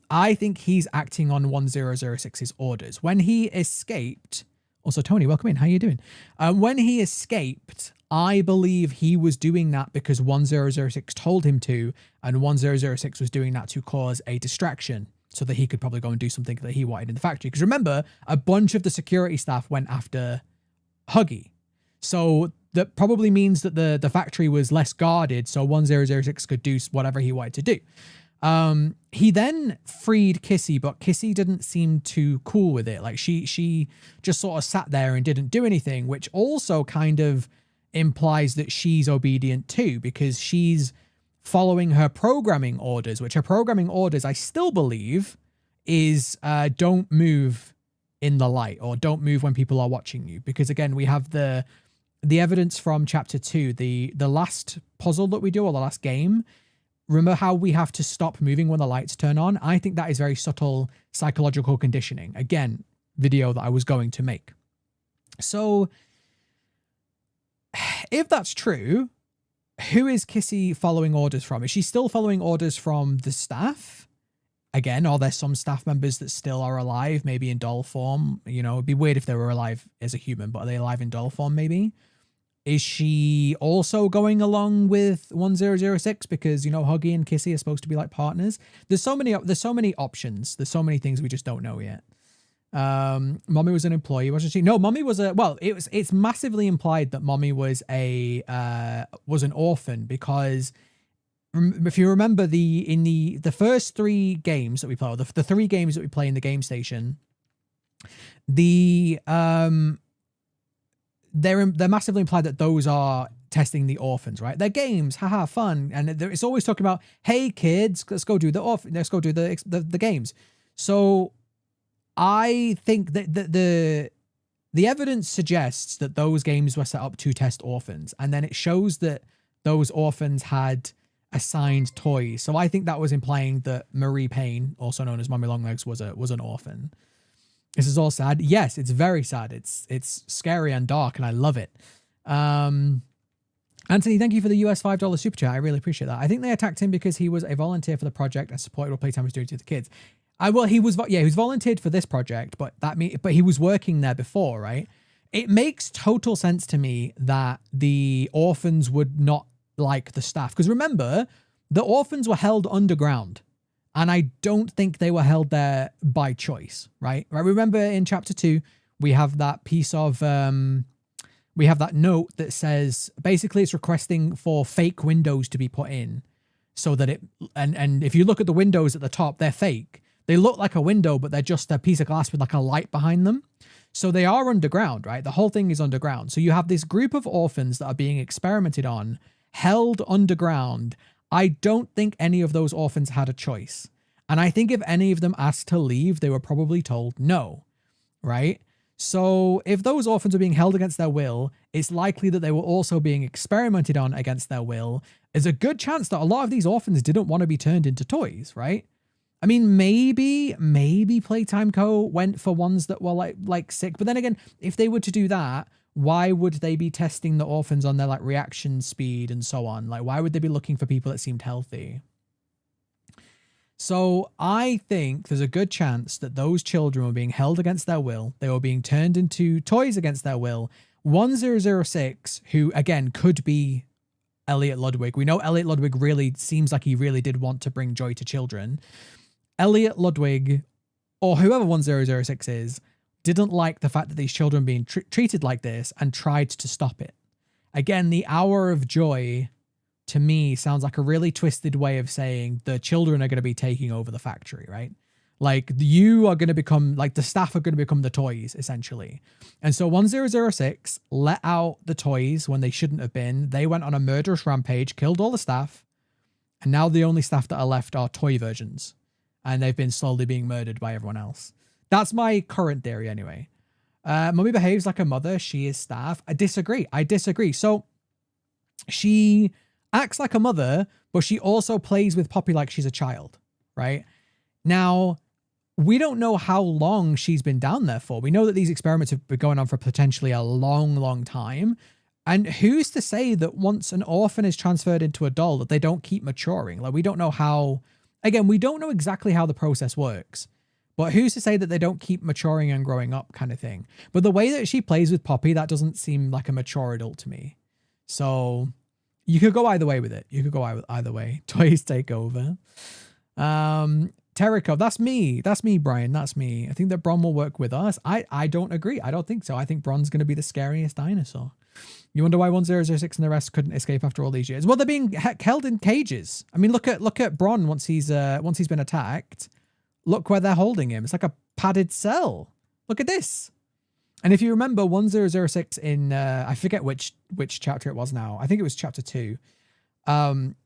I think he's acting on 1006's orders. When he escaped... Also, Tony, welcome in. How you doing? When he escaped, I believe he was doing that because 1006 told him to, and 1006 was doing that to cause a distraction so that he could probably go and do something that he wanted in the factory. Because remember, a bunch of the security staff went after Huggy. So that probably means that the factory was less guarded, so 1006 could do whatever he wanted to do. He then freed Kissy, but Kissy didn't seem too cool with it. Like she just sort of sat there and didn't do anything, which also kind of implies that she's obedient too, because she's following her programming orders, which her programming orders, I still believe, is don't move in the light, or don't move when people are watching you. Because again, we have the evidence from chapter 2, the last puzzle that we do, or the last game. Remember how we have to stop moving when the lights turn on? I think that is very subtle psychological conditioning. Again, video that I was going to make. So if that's true, who is Kissy following orders from? Is she still following orders from the staff? Again, are there some staff members that still are alive, maybe in doll form? You know, it'd be weird if they were alive as a human, but are they alive in doll form maybe? Is she also going along with 1006 because, you know, Huggy and Kissy are supposed to be like partners? There's so many options. There's so many things we just don't know yet. Mommy was an employee, wasn't she? No, Mommy was it's massively implied that Mommy was an orphan, because if you remember the first 3 games that we play, or the 3 games that we play in the game station, they're massively implied that those are testing the orphans, right? They're games, haha, fun, and it's always talking about, hey kids, let's go do the games. So I think that the evidence suggests that those games were set up to test orphans, and then it shows that those orphans had assigned toys. So I think that was implying that Marie Payne, also known as Mommy Longlegs, was an orphan. This is all sad. Yes, it's very sad. It's scary and dark, and I love it. Anthony, thank you for the US $5 super chat. I really appreciate that. I think they attacked him because he was a volunteer for the project and supported what Playtime was doing to the kids. He was volunteered for this project, but he was working there before, right? It makes total sense to me that the orphans would not like the staff, because remember, the orphans were held underground. And I don't think they were held there by choice, right? Remember in chapter 2, we have that piece of, we have that note that says, basically it's requesting for fake windows to be put in so that and if you look at the windows at the top, they're fake. They look like a window, but they're just a piece of glass with like a light behind them. So they are underground, right? The whole thing is underground. So you have this group of orphans that are being experimented on, held underground. I don't think any of those orphans had a choice. And I think if any of them asked to leave, they were probably told no, right? So if those orphans were being held against their will, it's likely that they were also being experimented on against their will. There's a good chance that a lot of these orphans didn't want to be turned into toys, right? I mean, maybe Playtime Co. went for ones that were like sick. But then again, if they were to do that, why would they be testing the orphans on their like reaction speed and so on? Like, why would they be looking for people that seemed healthy? So I think there's a good chance that those children were being held against their will. They were being turned into toys against their will. 1006, who again could be Elliot Ludwig. We know Elliot Ludwig really seems like he really did want to bring joy to children. Elliot Ludwig, or whoever 1006 is, didn't like the fact that these children being treated like this and tried to stop it. Again, the hour of joy to me sounds like a really twisted way of saying the children are going to be taking over the factory, right? Like you are going to become, like the staff are going to become the toys essentially. And so 1006 let out the toys when they shouldn't have been. They went on a murderous rampage, killed all the staff. And now the only staff that are left are toy versions. And they've been slowly being murdered by everyone else. That's my current theory anyway. Mummy behaves like a mother. She is staff. I disagree. So she acts like a mother, but she also plays with Poppy like she's a child, right? Now, we don't know how long she's been down there for. We know that these experiments have been going on for potentially a long, long time. And who's to say that once an orphan is transferred into a doll that they don't keep maturing? Like, we don't know how, again, we don't know exactly how the process works. But who's to say that they don't keep maturing and growing up kind of thing? But the way that she plays with Poppy, that doesn't seem like a mature adult to me. So you could go either way with it. You could go either way. Toys take over. Tericho, that's me. That's me, Brian. That's me. I think that Bron will work with us. I don't agree. I don't think so. I think Bron's going to be the scariest dinosaur. You wonder why 1006 and the rest couldn't escape after all these years. Well, they're being held in cages. I mean, look at Bron once he's been attacked. Look where they're holding him. It's like a padded cell. Look at this. And if you remember 1006 in I forget which chapter it was now. I think it was chapter 2.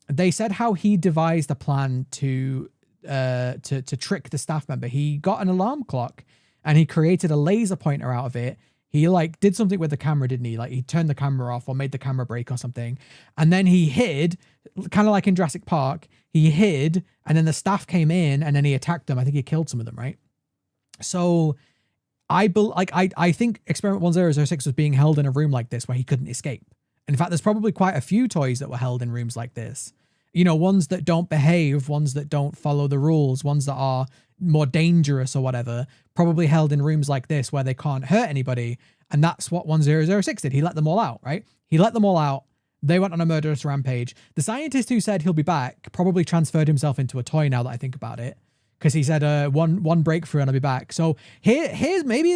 They said how he devised a plan to trick the staff member. He got an alarm clock and he created a laser pointer out of it. He like did something with the camera, didn't he? Like he turned the camera off or made the camera break or something. And then he hid, kind of like in Jurassic Park. He hid and then the staff came in and then he attacked them. I think he killed some of them, right? So I think Experiment 1006 was being held in a room like this where he couldn't escape. In fact, there's probably quite a few toys that were held in rooms like this. You know, ones that don't behave, ones that don't follow the rules, ones that are more dangerous or whatever, probably held in rooms like this where they can't hurt anybody. And that's what 1006 did. He let them all out, right? He let them all out. They went on a murderous rampage. The scientist who said he'll be back probably transferred himself into a toy now that I think about it. Because he said one breakthrough and I'll be back. So here's maybe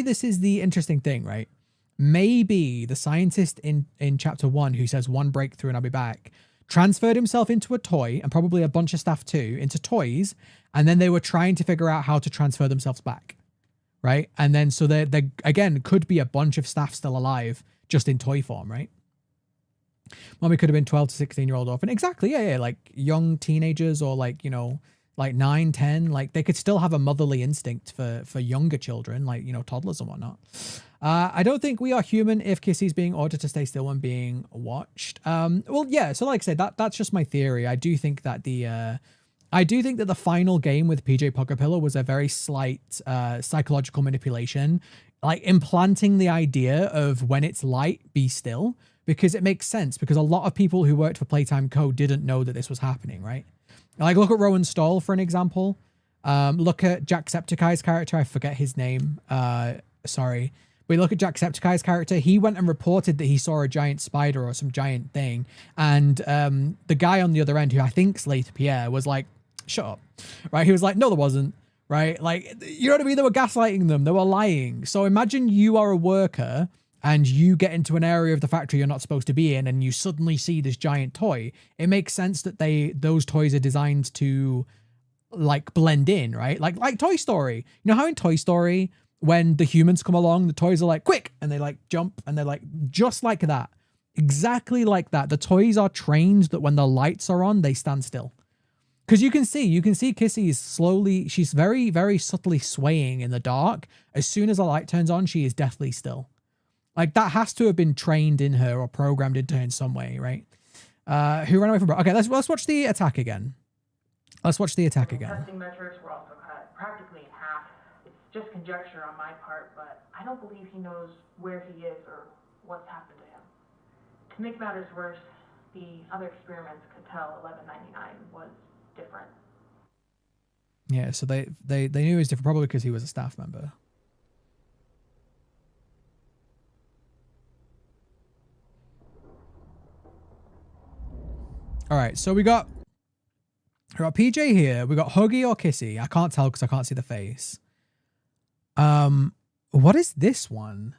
this is the interesting thing, right? Maybe the scientist in chapter 1 who says one breakthrough and I'll be back transferred himself into a toy and probably a bunch of staff too into toys, and then they were trying to figure out how to transfer themselves back, right? And then so there again could be a bunch of staff still alive just in toy form, right? Mommy could have been 12 to 16-year-old orphan. Exactly, yeah, like young teenagers or like, you know, like 9, 10, like they could still have a motherly instinct for younger children, like, you know, toddlers and whatnot. I don't think we are human if Kissy's being ordered to stay still when being watched. Well, yeah, so like I said, that's just my theory. I do think that the final game with PJ Poggapillow was a very slight psychological manipulation, like implanting the idea of when it's light, be still, because it makes sense, because a lot of people who worked for Playtime Co. didn't know that this was happening, right? Like, look at Rowan Stoll for an example. Look at Jacksepticeye's character. I forget his name. Sorry. But look at Jacksepticeye's character. He went and reported that he saw a giant spider or some giant thing. And the guy on the other end, who I think's Later Pierre, was like, shut up. Right? He was like, no, there wasn't. Right? Like, you know what I mean? They were gaslighting them. They were lying. So imagine you are a worker and you get into an area of the factory you're not supposed to be in and you suddenly see this giant toy. It makes sense that those toys are designed to like blend in, right? Like Toy Story. You know how in Toy Story, when the humans come along, the toys are like, quick, and they like jump and they're like, just like that. Exactly like that. The toys are trained that when the lights are on, they stand still. Because you can see Kissy is slowly, she's very, very subtly swaying in the dark. As soon as the light turns on, she is deathly still. Like, that has to have been trained in her or programmed into her in some way, right? Who ran away from Bro? Okay, let's watch the attack again. Let's watch the attack again. Testing metrics were also cut practically in half. It's just conjecture on my part, but I don't believe he knows where he is or what's happened to him. To make matters worse, the other experiments could tell 1199 was different. Yeah, so they knew he was different, probably because he was a staff member. All right, so we got PJ here. We got Huggy or Kissy. I can't tell because I can't see the face. What is this one?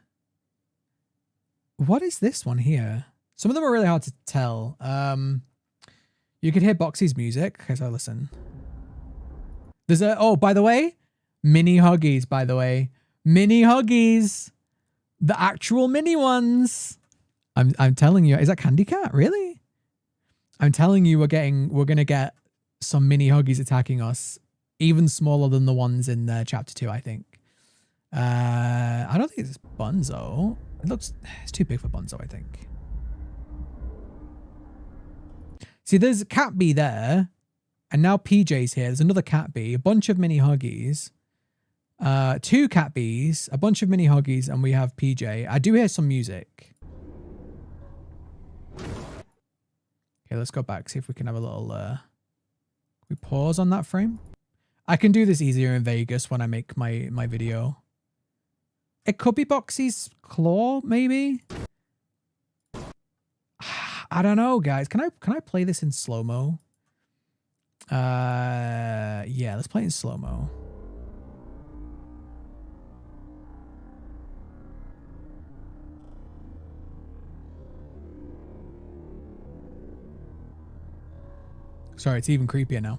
What is this one here? Some of them are really hard to tell. You could hear Boxy's music. Okay, so listen. There's oh, by the way, mini Huggies, by the way. Mini Huggies. The actual mini ones. I'm telling you. Is that Candy Cat? Really? I'm telling you, we're gonna get some mini Huggies attacking us, even smaller than the ones in chapter 2, I think. I don't think it's Bunzo. It's too big for Bunzo, I think. See, there's Cat B there, and now PJ's here. There's another Cat B, a bunch of mini Huggies, 2 Cat Bs, a bunch of mini Huggies, and we have PJ. I do hear some music. Okay, let's go back, see if we can have a little, we pause on that frame. I can do this easier in Vegas when I make my video. It could be Boxy's claw, maybe? I don't know, guys. Can I play this in slow-mo? Yeah, let's play it in slow-mo. Sorry, it's even creepier now.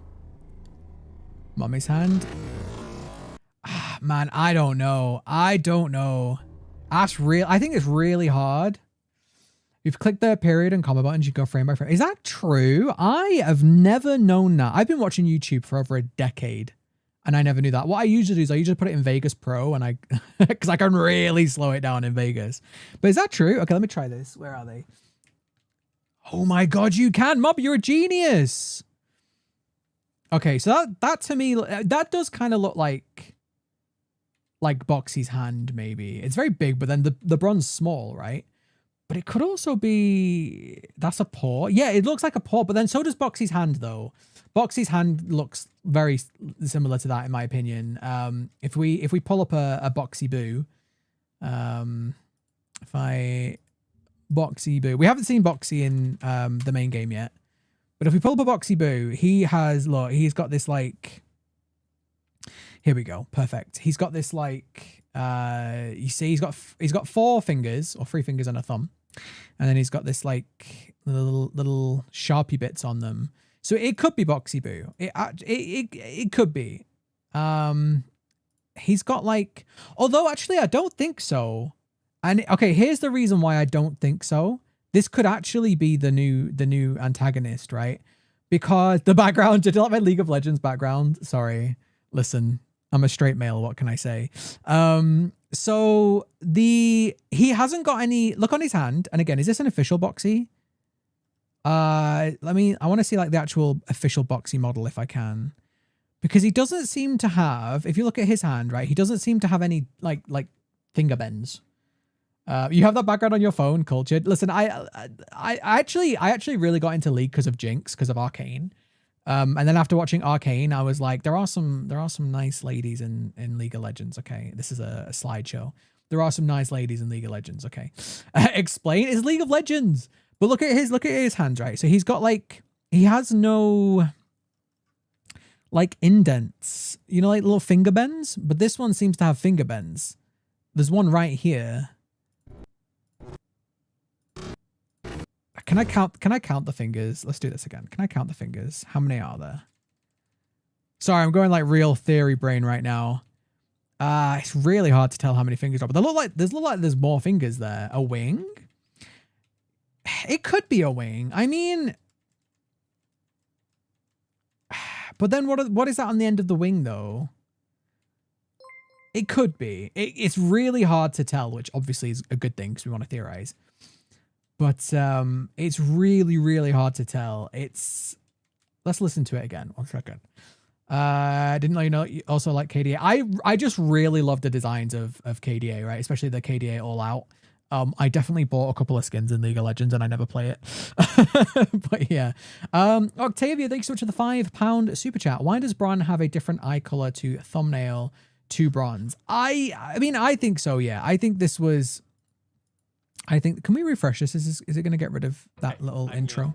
Mummy's hand. Ah, man, I don't know. I don't know. That's real. I think it's really hard. You've clicked the period and comma buttons, you go frame by frame. Is that true? I have never known that. I've been watching YouTube for over a decade and I never knew that. What I usually do is I usually put it in Vegas Pro and because I can really slow it down in Vegas. But is that true? Okay, let me try this. Where are they? Oh my God, you can. Mob, you're a genius. Okay, so that to me, that does kind of look like Boxy's hand, maybe. It's very big, but then the bronze small, right? But it could also be, that's a paw. Yeah, it looks like a paw, but then so does Boxy's hand though. Boxy's hand looks very similar to that in my opinion. If we pull up a Boxy Boo, Boxy Boo, we haven't seen Boxy in the main game yet, but if we pull up a Boxy Boo, he has, look, he's got this like, here we go, perfect. He's got this like, you see, he's got 4 fingers or 3 fingers and a thumb. And then he's got this like little sharpie bits on them. So it could be Boxy Boo. It could be. He's got like, although actually I don't think so. And okay, here's the reason why I don't think so. This could actually be the new antagonist, right? Because the background, did you like my League of Legends background? Sorry. Listen, I'm a straight male. What can I say? So he hasn't got any, look on his hand. And again, is this an official Boxy? I want to see like the actual official Boxy model if I can, because he doesn't seem to have, if you look at his hand, right, he doesn't seem to have any like finger bends. You have that background on your phone, cultured. Listen, I actually really got into League because of Jinx, because of Arcane. And then after watching Arcane, I was like, there are some nice ladies in League of Legends. Okay, this is a slideshow. There are some nice ladies in League of Legends. Okay, explain is League of Legends. But look at his hands, right? So he's got like, he has no like indents, you know, like little finger bends. But this one seems to have finger bends. There's one right here. Can I count the fingers? Let's do this again. Can I count the fingers? How many are there? Sorry, I'm going like real theory brain right now. It's really hard to tell how many fingers are, but there's more fingers there. A wing? It could be a wing. I mean, but then what is that on the end of the wing though? It could be. It's really hard to tell, which obviously is a good thing because we want to theorize. But it's really, really hard to tell. Let's listen to it again. 1 second. Didn't know you also like KDA. I just really love the designs of KDA, right? Especially the KDA All Out. I definitely bought a couple of skins in League of Legends and I never play it. But yeah. Octavia, thanks so much for the £5 super chat. Why does Bron have a different eye color to thumbnail to bronze? I mean, I think so, yeah. I think this was... can we refresh this? Is it going to get rid of that little intro?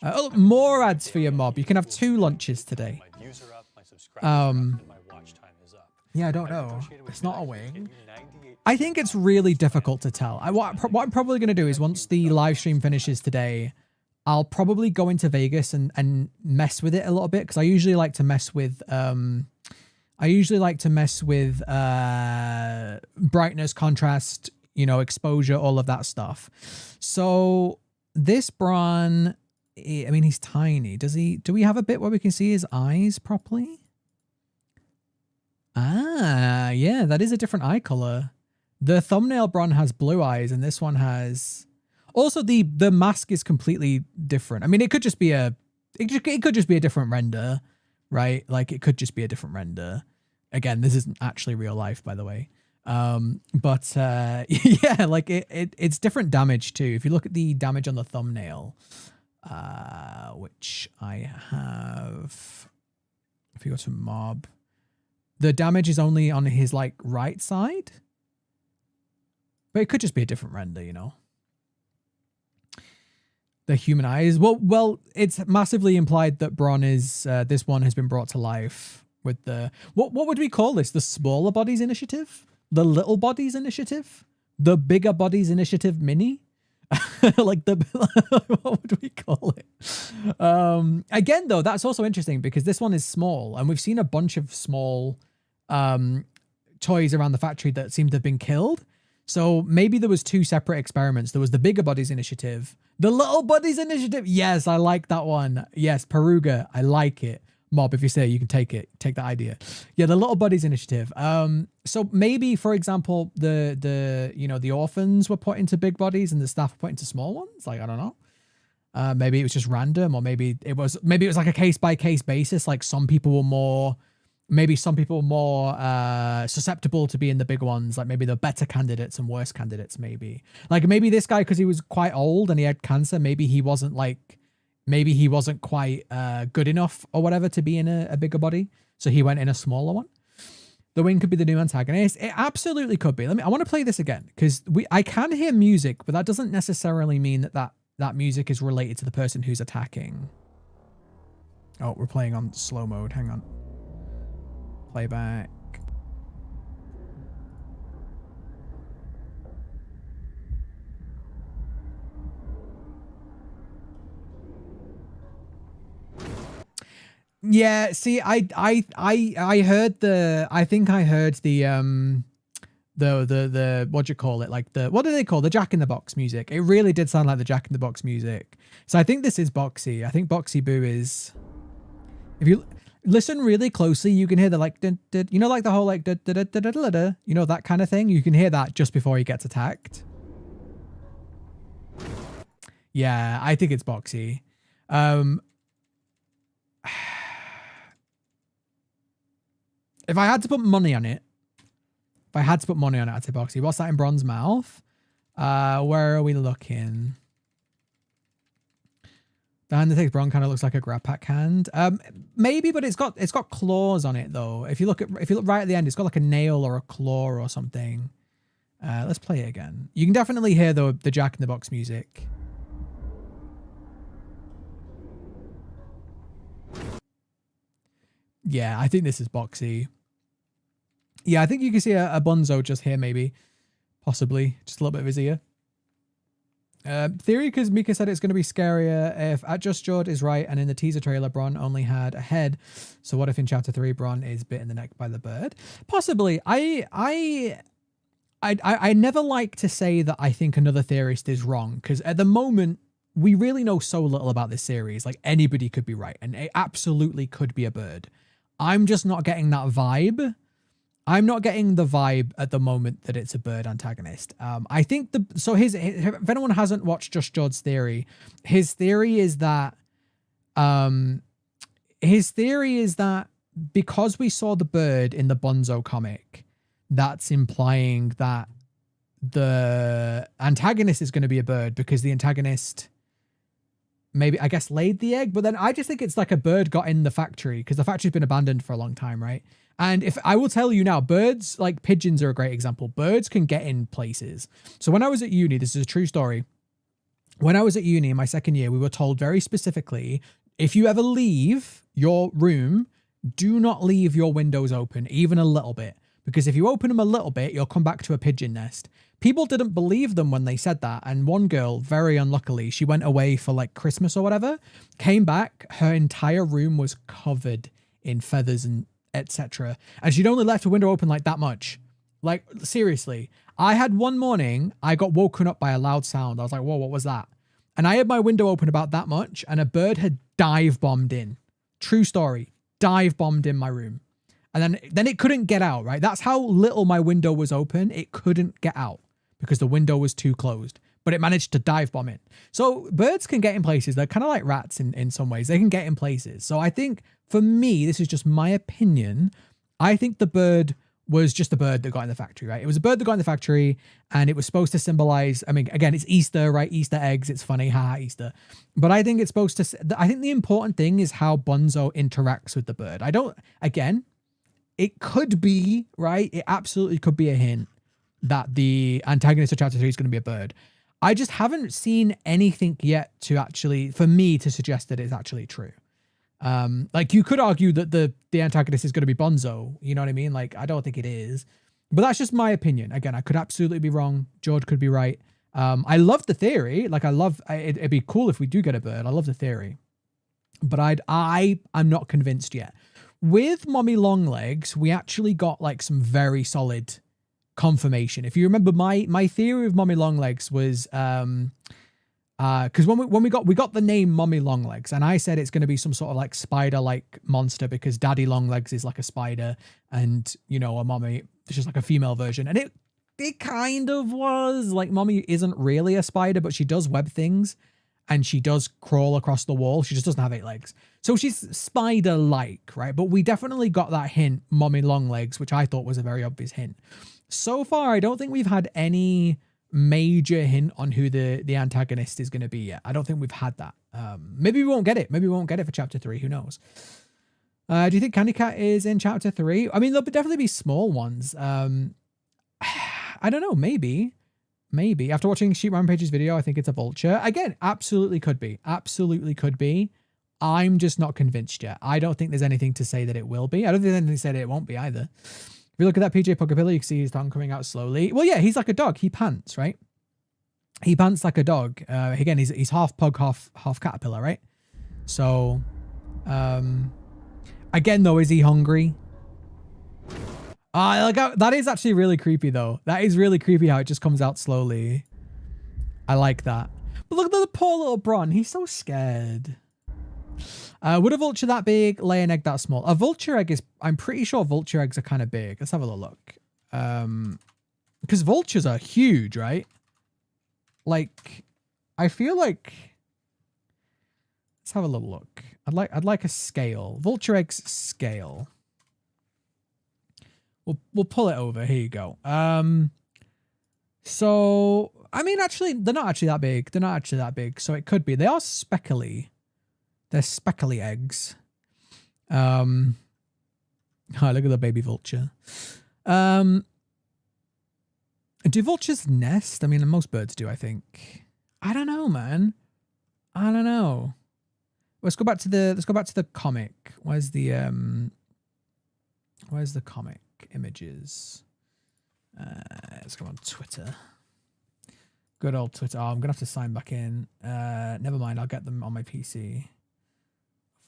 Oh, more ads for your mob. You can have 2 lunches today. Yeah, I don't know. It's not a wing. I think it's really difficult to tell. What I'm probably going to do is once the live stream finishes today, I'll probably go into Vegas and mess with it a little bit, because I usually like to mess with brightness, contrast, you know, exposure, all of that stuff. So this Bron, I mean, he's tiny. Do we have a bit where we can see his eyes properly? Ah, yeah, that is a different eye color. The thumbnail Bron has blue eyes and this one has... Also, the mask is completely different. I mean, it could just be a different render, right? Like, it could just be a different render. Again, this isn't actually real life, by the way. Yeah, like it's different damage too. If you look at the damage on the thumbnail, which I have, if you go to mob, the damage is only on his like right side, but it could just be a different render, you know. The human eyes. Well, it's massively implied that Bron is, this one has been brought to life with the, what would we call this? The smaller bodies initiative? The little bodies initiative? The bigger bodies initiative mini? like the what would we call it? Again, though, that's also interesting because this one is small, and we've seen a bunch of small toys around the factory that seem to have been killed. So maybe there was two separate experiments. There was the Bigger Bodies Initiative, the Little Bodies Initiative. Yes, I like that one. Yes, Peruga, I like it. Mob, if you say you can take that idea. Yeah, the Little Bodies Initiative. So maybe, for example, the orphans were put into big bodies and the staff were put into small ones. Like, I don't know. Maybe it was just random, or maybe it was like a case by case basis. Like some people were more susceptible to be in the big ones. Like maybe the better candidates and worse candidates. Maybe this guy, because he was quite old and he had cancer, maybe he wasn't quite good enough or whatever to be in a bigger body, so he went in a smaller one. The Wing could be the new antagonist. It absolutely could be. I want to play this again because I can hear music, but that doesn't necessarily mean that music is related to the person who's attacking. Oh, we're playing on slow mode. Hang on. Playback. Yeah, see, I heard I think I heard the what do you call it? Like what do they call the Jack in the Box music? It really did sound like the Jack in the Box music. So I think this is Boxy. I think Boxy Boo is. If you listen really closely, you can hear the like, you know, like the whole like, you know, that kind of thing. You can hear that just before he gets attacked. Yeah, I think it's Boxy. If I had to put money on it, I'd say Boxy. What's that in Bron's mouth? Where are we looking? The hand that takes Bron kind of looks like a grab pack hand. Maybe, but it's got claws on it though. If you look right at the end, it's got like a nail or a claw or something. Let's play it again. You can definitely hear the Jack in the Box music. Yeah, I think this is Boxy. Yeah, I think you can see a Bunzo just here, maybe. Possibly. Just a little bit of his ear. Theory, because Mika said it's going to be scarier if At Just Jord is right, and in the teaser trailer, Bron only had a head. So what if in Chapter 3, Bron is bit in the neck by the bird? Possibly. I never like to say that I think another theorist is wrong, because at the moment, we really know so little about this series. Like, anybody could be right, and it absolutely could be a bird. I'm just not getting that vibe. I'm not getting the vibe at the moment that it's a bird antagonist. I think if anyone hasn't watched Just Jord's theory, his theory is that because we saw the bird in the Bonzo comic, that's implying that the antagonist is going to be a bird because the antagonist maybe, I guess, laid the egg. But then I just think it's like a bird got in the factory because the factory's been abandoned for a long time, right? And if I will tell you now, birds, like pigeons are a great example. Birds can get in places. So when I was at uni, this is a true story. When I was at uni in my second year, we were told very specifically, if you ever leave your room, do not leave your windows open, even a little bit. Because if you open them a little bit, you'll come back to a pigeon nest. People didn't believe them when they said that. And one girl, very unluckily, she went away for like Christmas or whatever, came back, her entire room was covered in feathers and etc. And she'd only left her window open like that much. Like, seriously. I had one morning, I got woken up by a loud sound. I was like, whoa, what was that? And I had my window open about that much, and a bird had dive bombed in. True story. Dive bombed in my room. And then it couldn't get out, right? That's how little my window was open. It couldn't get out because the window was too closed. But it managed to dive bomb it. So birds can get in places. They're kind of like rats in some ways. They can get in places. So I think, for me, this is just my opinion, I think the bird was just a bird that got in the factory, right? It was a bird that got in the factory, and it was supposed to symbolize, I mean, again, it's Easter, right? Easter eggs, it's funny, haha, Easter. But I think it's supposed to, I think the important thing is how Bonzo interacts with the bird. Again, it could be, right? It absolutely could be a hint that the antagonist of Chapter 3 is going to be a bird. I just haven't seen anything yet for me to suggest that it's actually true. Like, you could argue that the antagonist is going to be Bonzo, you know what I mean? Like, I don't think it is, but that's just my opinion. Again, I could absolutely be wrong. George could be right. I love the theory. Like, I love it'd be cool if we do get a bird. I love the theory, but I'm not convinced yet. With Mommy Longlegs, we actually got like some very solid confirmation. If you remember, my theory of Mommy Longlegs was because when we got the name Mommy Longlegs, and I said it's going to be some sort of like spider like monster because Daddy Longlegs is like a spider, and you know, a mommy is just like a female version, and it kind of was. Like, Mommy isn't really a spider, but she does web things and she does crawl across the wall. She just doesn't have 8 legs. So she's spider-like, right? But we definitely got that hint, Mommy Longlegs, which I thought was a very obvious hint. So far, I don't think we've had any major hint on who the antagonist is going to be yet. I don't think we've had that. Maybe we won't get it. Maybe we won't get it for chapter 3. Who knows? Do you think Candy Cat is in chapter 3? I mean, there'll definitely be small ones. I don't know. Maybe. After watching Sheep Rampage's video, I think it's a vulture. Again, absolutely could be. Absolutely could be. I'm just not convinced yet. I don't think there's anything to say that it will be. I don't think there's anything to say that it won't be either. If you look at that PJ Pokebilla, you can see his tongue coming out slowly. Well, yeah, he's like a dog. He pants, right? He pants like a dog. Again, he's half pug, half caterpillar, right? So, again, though, is he hungry? That is actually really creepy, though. That is really creepy how it just comes out slowly. I like that. But look at the poor little Bron. He's so scared. Would a vulture that big lay an egg that small? A vulture egg is... I'm pretty sure vulture eggs are kind of big. Let's have a little look. Because vultures are huge, right? Like, I feel like... Let's have a little look. I'd like a scale. Vulture eggs scale. We'll pull it over. Here you go. So I mean, actually, they're not actually that big. They're not actually that big. So it could be. They are speckly. They're speckly eggs. Oh, look at the baby vulture. Do vultures nest? I mean, most birds do, I think. I don't know, man. I don't know. Let's go back to the comic. Where's the comic images? Let's go on Twitter. Good old Twitter. Oh, I'm gonna have to sign back in. Never mind, I'll get them on my PC.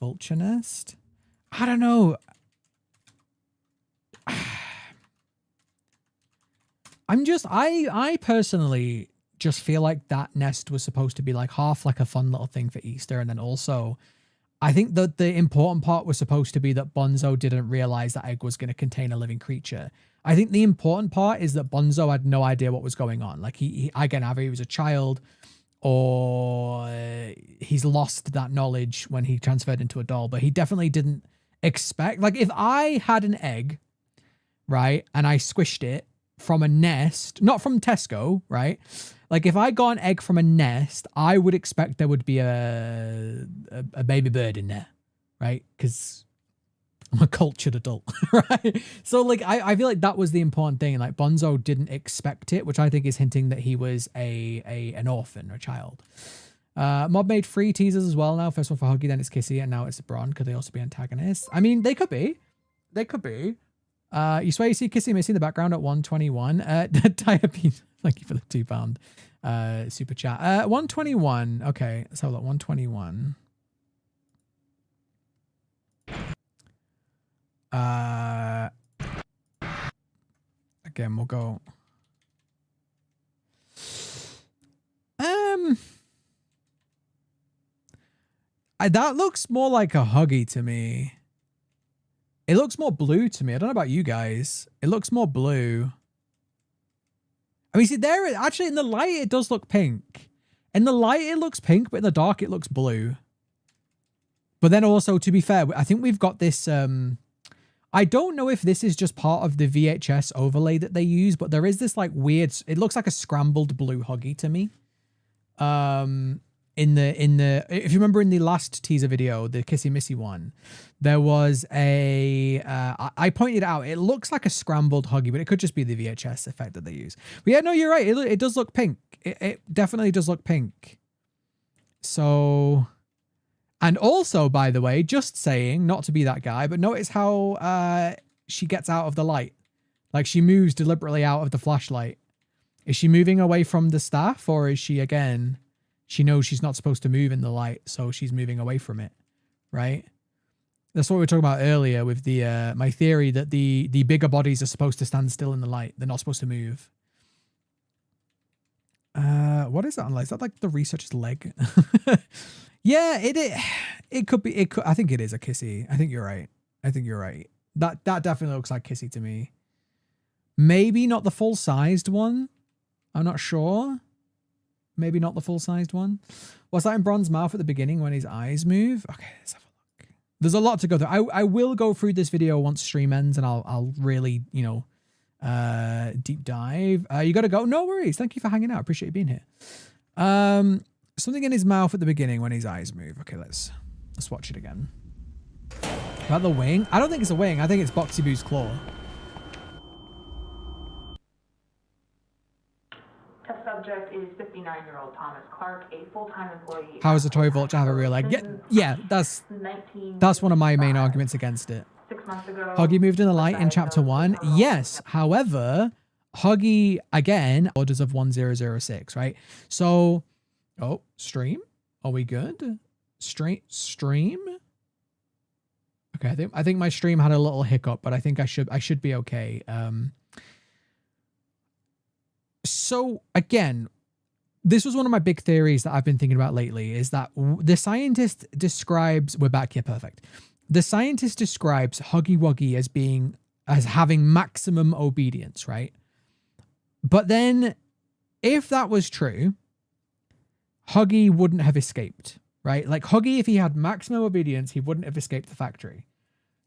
Vulture nest? I don't know. I personally just feel like that nest was supposed to be like half like a fun little thing for Easter, and then also I think that the important part was supposed to be that Bonzo didn't realize that egg was going to contain a living creature. I think the important part is that Bonzo had no idea what was going on. Like he again, either he was a child or he's lost that knowledge when he transferred into a doll, but he definitely didn't expect, like if I had an egg, right, and I squished it from a nest, not from Tesco, right? Like if I got an egg from a nest, I would expect there would be a baby bird in there, right? Because I'm a cultured adult, right? So like I feel like that was the important thing. Like Bonzo didn't expect it, which I think is hinting that he was an orphan or a child. Mob made 3 teasers as well now. First one for Huggy, then it's Kissy, and now it's Bron. Could they also be antagonists? I mean, they could be. They could be. You swear you see Kissy Missy in the background at 121. Diabetes. Thank you for the £2 super chat. 121. Okay, let's have a look. 121. Again, we'll go. That looks more like a Huggy to me. It looks more blue to me. I don't know about you guys. It looks more blue. I mean, see there, actually in the light, it does look pink. In the light, it looks pink, but in the dark, it looks blue. But then also, to be fair, I think we've got this, I don't know if this is just part of the VHS overlay that they use, but there is this like weird, it looks like a scrambled blue Huggy to me. If you remember in the last teaser video, the Kissy Missy one, there was I pointed out, it looks like a scrambled Huggy, but it could just be the VHS effect that they use. But yeah, no, you're right. It does look pink. It definitely does look pink. So, and also, by the way, just saying, not to be that guy, but notice how she gets out of the light. Like she moves deliberately out of the flashlight Is she moving away from the staff, or is she, again, she knows she's not supposed to move in the light, so she's moving away from it, right? That's what we were talking about earlier with the my theory that the bigger bodies are supposed to stand still in the light. They're not supposed to move. What is that on light? Is that like the researcher's leg? Yeah, it could be. It could. I think it is a kissy. I think you're right. I think you're right. That definitely looks like kissy to me. Maybe not the full sized one. I'm not sure. Maybe not the full sized one. Was that in Bron's mouth at the beginning when his eyes move? Okay, let's have a look. There's a lot to go through. I will go through this video once stream ends, and I'll really, you know, deep dive. You gotta go. No worries. Thank you for hanging out. Appreciate you being here. Something in his mouth at the beginning when his eyes move. Okay, let's watch it again. About the wing? I don't think it's a wing. I think it's Boxy Boo's claw. Test subject is 59-year-old Thomas Clark, a full-time employee. How is a toy vulture have a real leg? Yeah, that's one of my main arguments against it. 6 months ago, Huggy moved in the light in chapter 1. Yes, however, Huggy, again, orders of 1006, right? So, oh, stream? Are we good? Stream? Okay, I think my stream had a little hiccup, but I think I should be okay. So again, this was one of my big theories that I've been thinking about lately, is that the scientist describes, we're back here, perfect. The scientist describes Huggy Wuggy as having maximum obedience, right? But then if that was true, Huggy wouldn't have escaped, right? Like Huggy, if he had maximum obedience, he wouldn't have escaped the factory.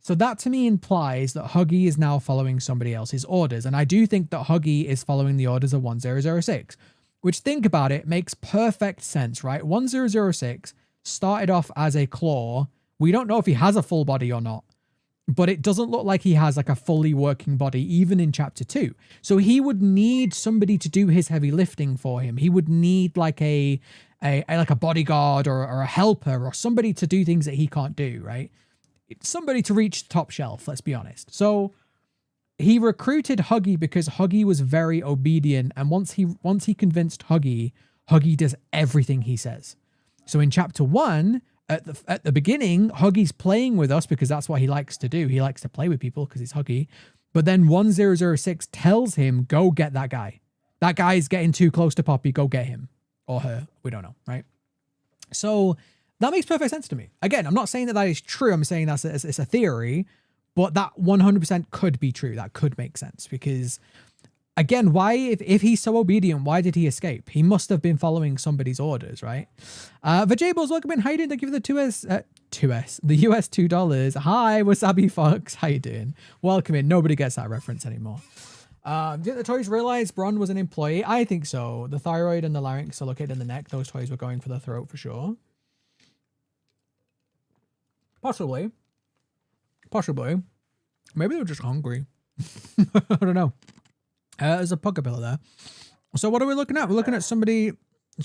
So that to me implies that Huggy is now following somebody else's orders. And I do think that Huggy is following the orders of 1006, which, think about it, makes perfect sense, right? 1006 started off as a claw. We don't know if he has a full body or not, but it doesn't look like he has like a fully working body, even in chapter 2. So he would need somebody to do his heavy lifting for him. He would need like a bodyguard or a helper or somebody to do things that he can't do, right? Somebody to reach the top shelf, let's be honest. So he recruited Huggy because Huggy was very obedient, and once he convinced Huggy, Huggy does everything he says. So in chapter 1, at the beginning, Huggy's playing with us because that's what he likes to do. He likes to play with people because he's Huggy. But then 1006 tells him, go get that guy. That guy's getting too close to Poppy, go get him. Or her, we don't know, right? So that makes perfect sense to me. Again, I'm not saying that is true. I'm saying it's a theory, but that 100% could be true. That could make sense because, again, why, if he's so obedient, why did he escape? He must have been following somebody's orders, right? Vajables, welcome in. How you doing? Thank you for the the US $2. Hi, Wasabi Fox. How you doing? Welcome in. Nobody gets that reference anymore. Did the toys realize Bron was an employee? I think so. The thyroid and the larynx are located in the neck. Those toys were going for the throat for sure. Possibly. Maybe they were just hungry. I don't know. There's a pugapilla there. So what are we looking at? We're looking at something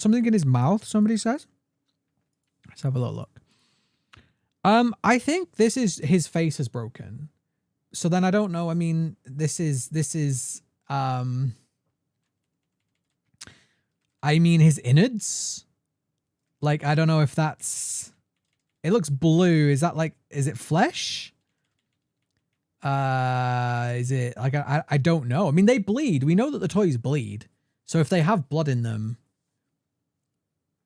in his mouth, somebody says. Let's have a little look. I think this is his face is broken. So then I don't know. I mean, this is I mean his innards. Like, I don't know if that's, it looks blue. Is that like, is it flesh? Is it like, I don't know. I mean, they bleed. We know that the toys bleed. So if they have blood in them,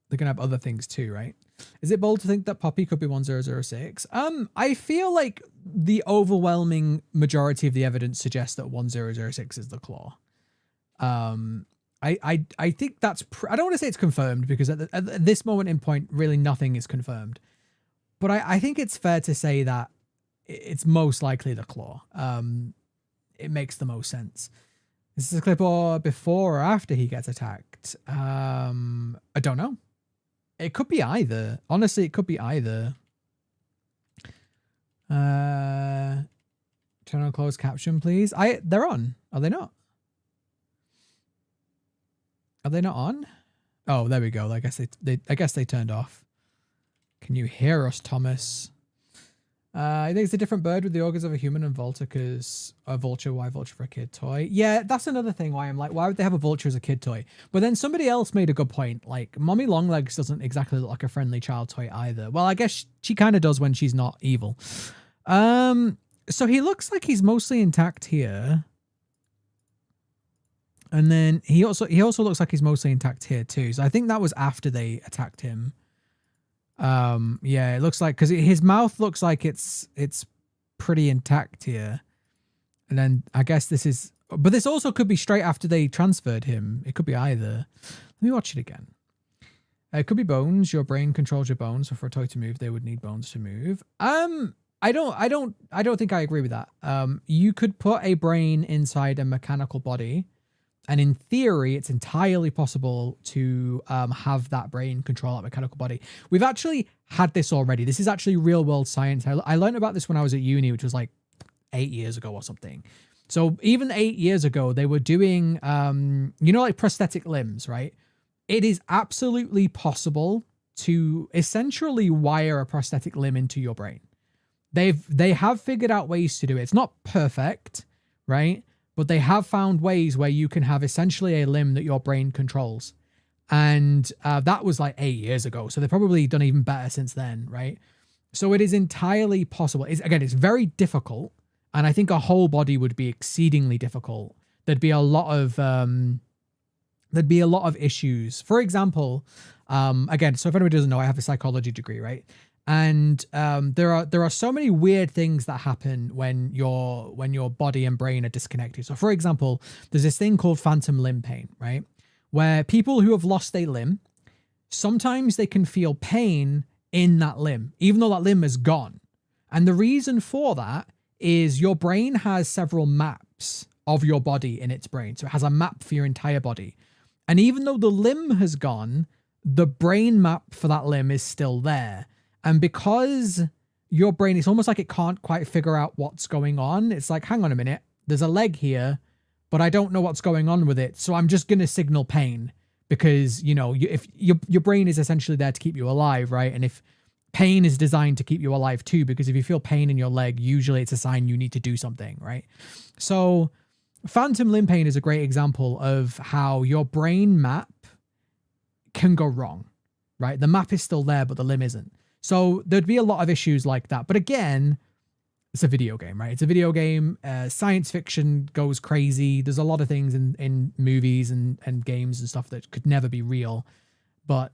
they're gonna have other things too, right? Is it bold to think that Poppy could be 1006? I feel like the overwhelming majority of the evidence suggests that 1006 is the claw. I think that's, I don't want to say it's confirmed because at this moment in point, really nothing is confirmed. But I think it's fair to say that it's most likely the claw. It makes the most sense. Is this a clip or before or after he gets attacked? I don't know. It could be either. Honestly, it could be either. Turn on closed caption, please. They're on. Are they not? Are they not on? Oh, there we go. I guess they turned off. Can you hear us, Thomas? I think it's a different bird with the organs of a human and vulture because a vulture. Why vulture for a kid toy? Yeah, that's another thing why I'm like, why would they have a vulture as a kid toy? But then somebody else made a good point. Like, Mommy Longlegs doesn't exactly look like a friendly child toy either. Well, I guess she kind of does when she's not evil. So he looks like he's mostly intact here. And then he also looks like he's mostly intact here too. So I think that was after they attacked him. Yeah, it looks like, because his mouth looks like it's pretty intact here. And then I guess this is, but this also could be straight after they transferred him. It could be either. Let me watch it again. It could be bones. Your brain controls your bones. So for a toy to move, they would need bones to move. I don't think I agree with that. You could put a brain inside a mechanical body, and in theory, it's entirely possible to have that brain control that mechanical body. We've actually had this already. This is actually real world science. I learned about this when I was at uni, which was like 8 years ago or something. So even 8 years ago, they were doing, like prosthetic limbs, right? It is absolutely possible to essentially wire a prosthetic limb into your brain. They have figured out ways to do it. It's not perfect, right? But they have found ways where you can have essentially a limb that your brain controls. And that was like 8 years ago. So they've probably done even better since then, right? So it is entirely possible. It's very difficult. And I think a whole body would be exceedingly difficult. There'd be a lot of issues. For example, again, so if anybody doesn't know, I have a psychology degree, right? And there are so many weird things that happen when your body and brain are disconnected. So for example, there's this thing called phantom limb pain, right? Where people who have lost a limb, sometimes they can feel pain in that limb, even though that limb is gone. And the reason for that is your brain has several maps of your body in its brain. So it has a map for your entire body. And even though the limb has gone, the brain map for that limb is still there. And because your brain, it's almost like it can't quite figure out what's going on. It's like, hang on a minute, there's a leg here, but I don't know what's going on with it. So I'm just going to signal pain because, if your brain is essentially there to keep you alive, right? And if pain is designed to keep you alive too, because if you feel pain in your leg, usually it's a sign you need to do something, right? So phantom limb pain is a great example of how your brain map can go wrong, right? The map is still there, but the limb isn't. So there'd be a lot of issues like that. But again, it's a video game, right? It's a video game. Science fiction goes crazy. There's a lot of things in movies and games and stuff that could never be real. But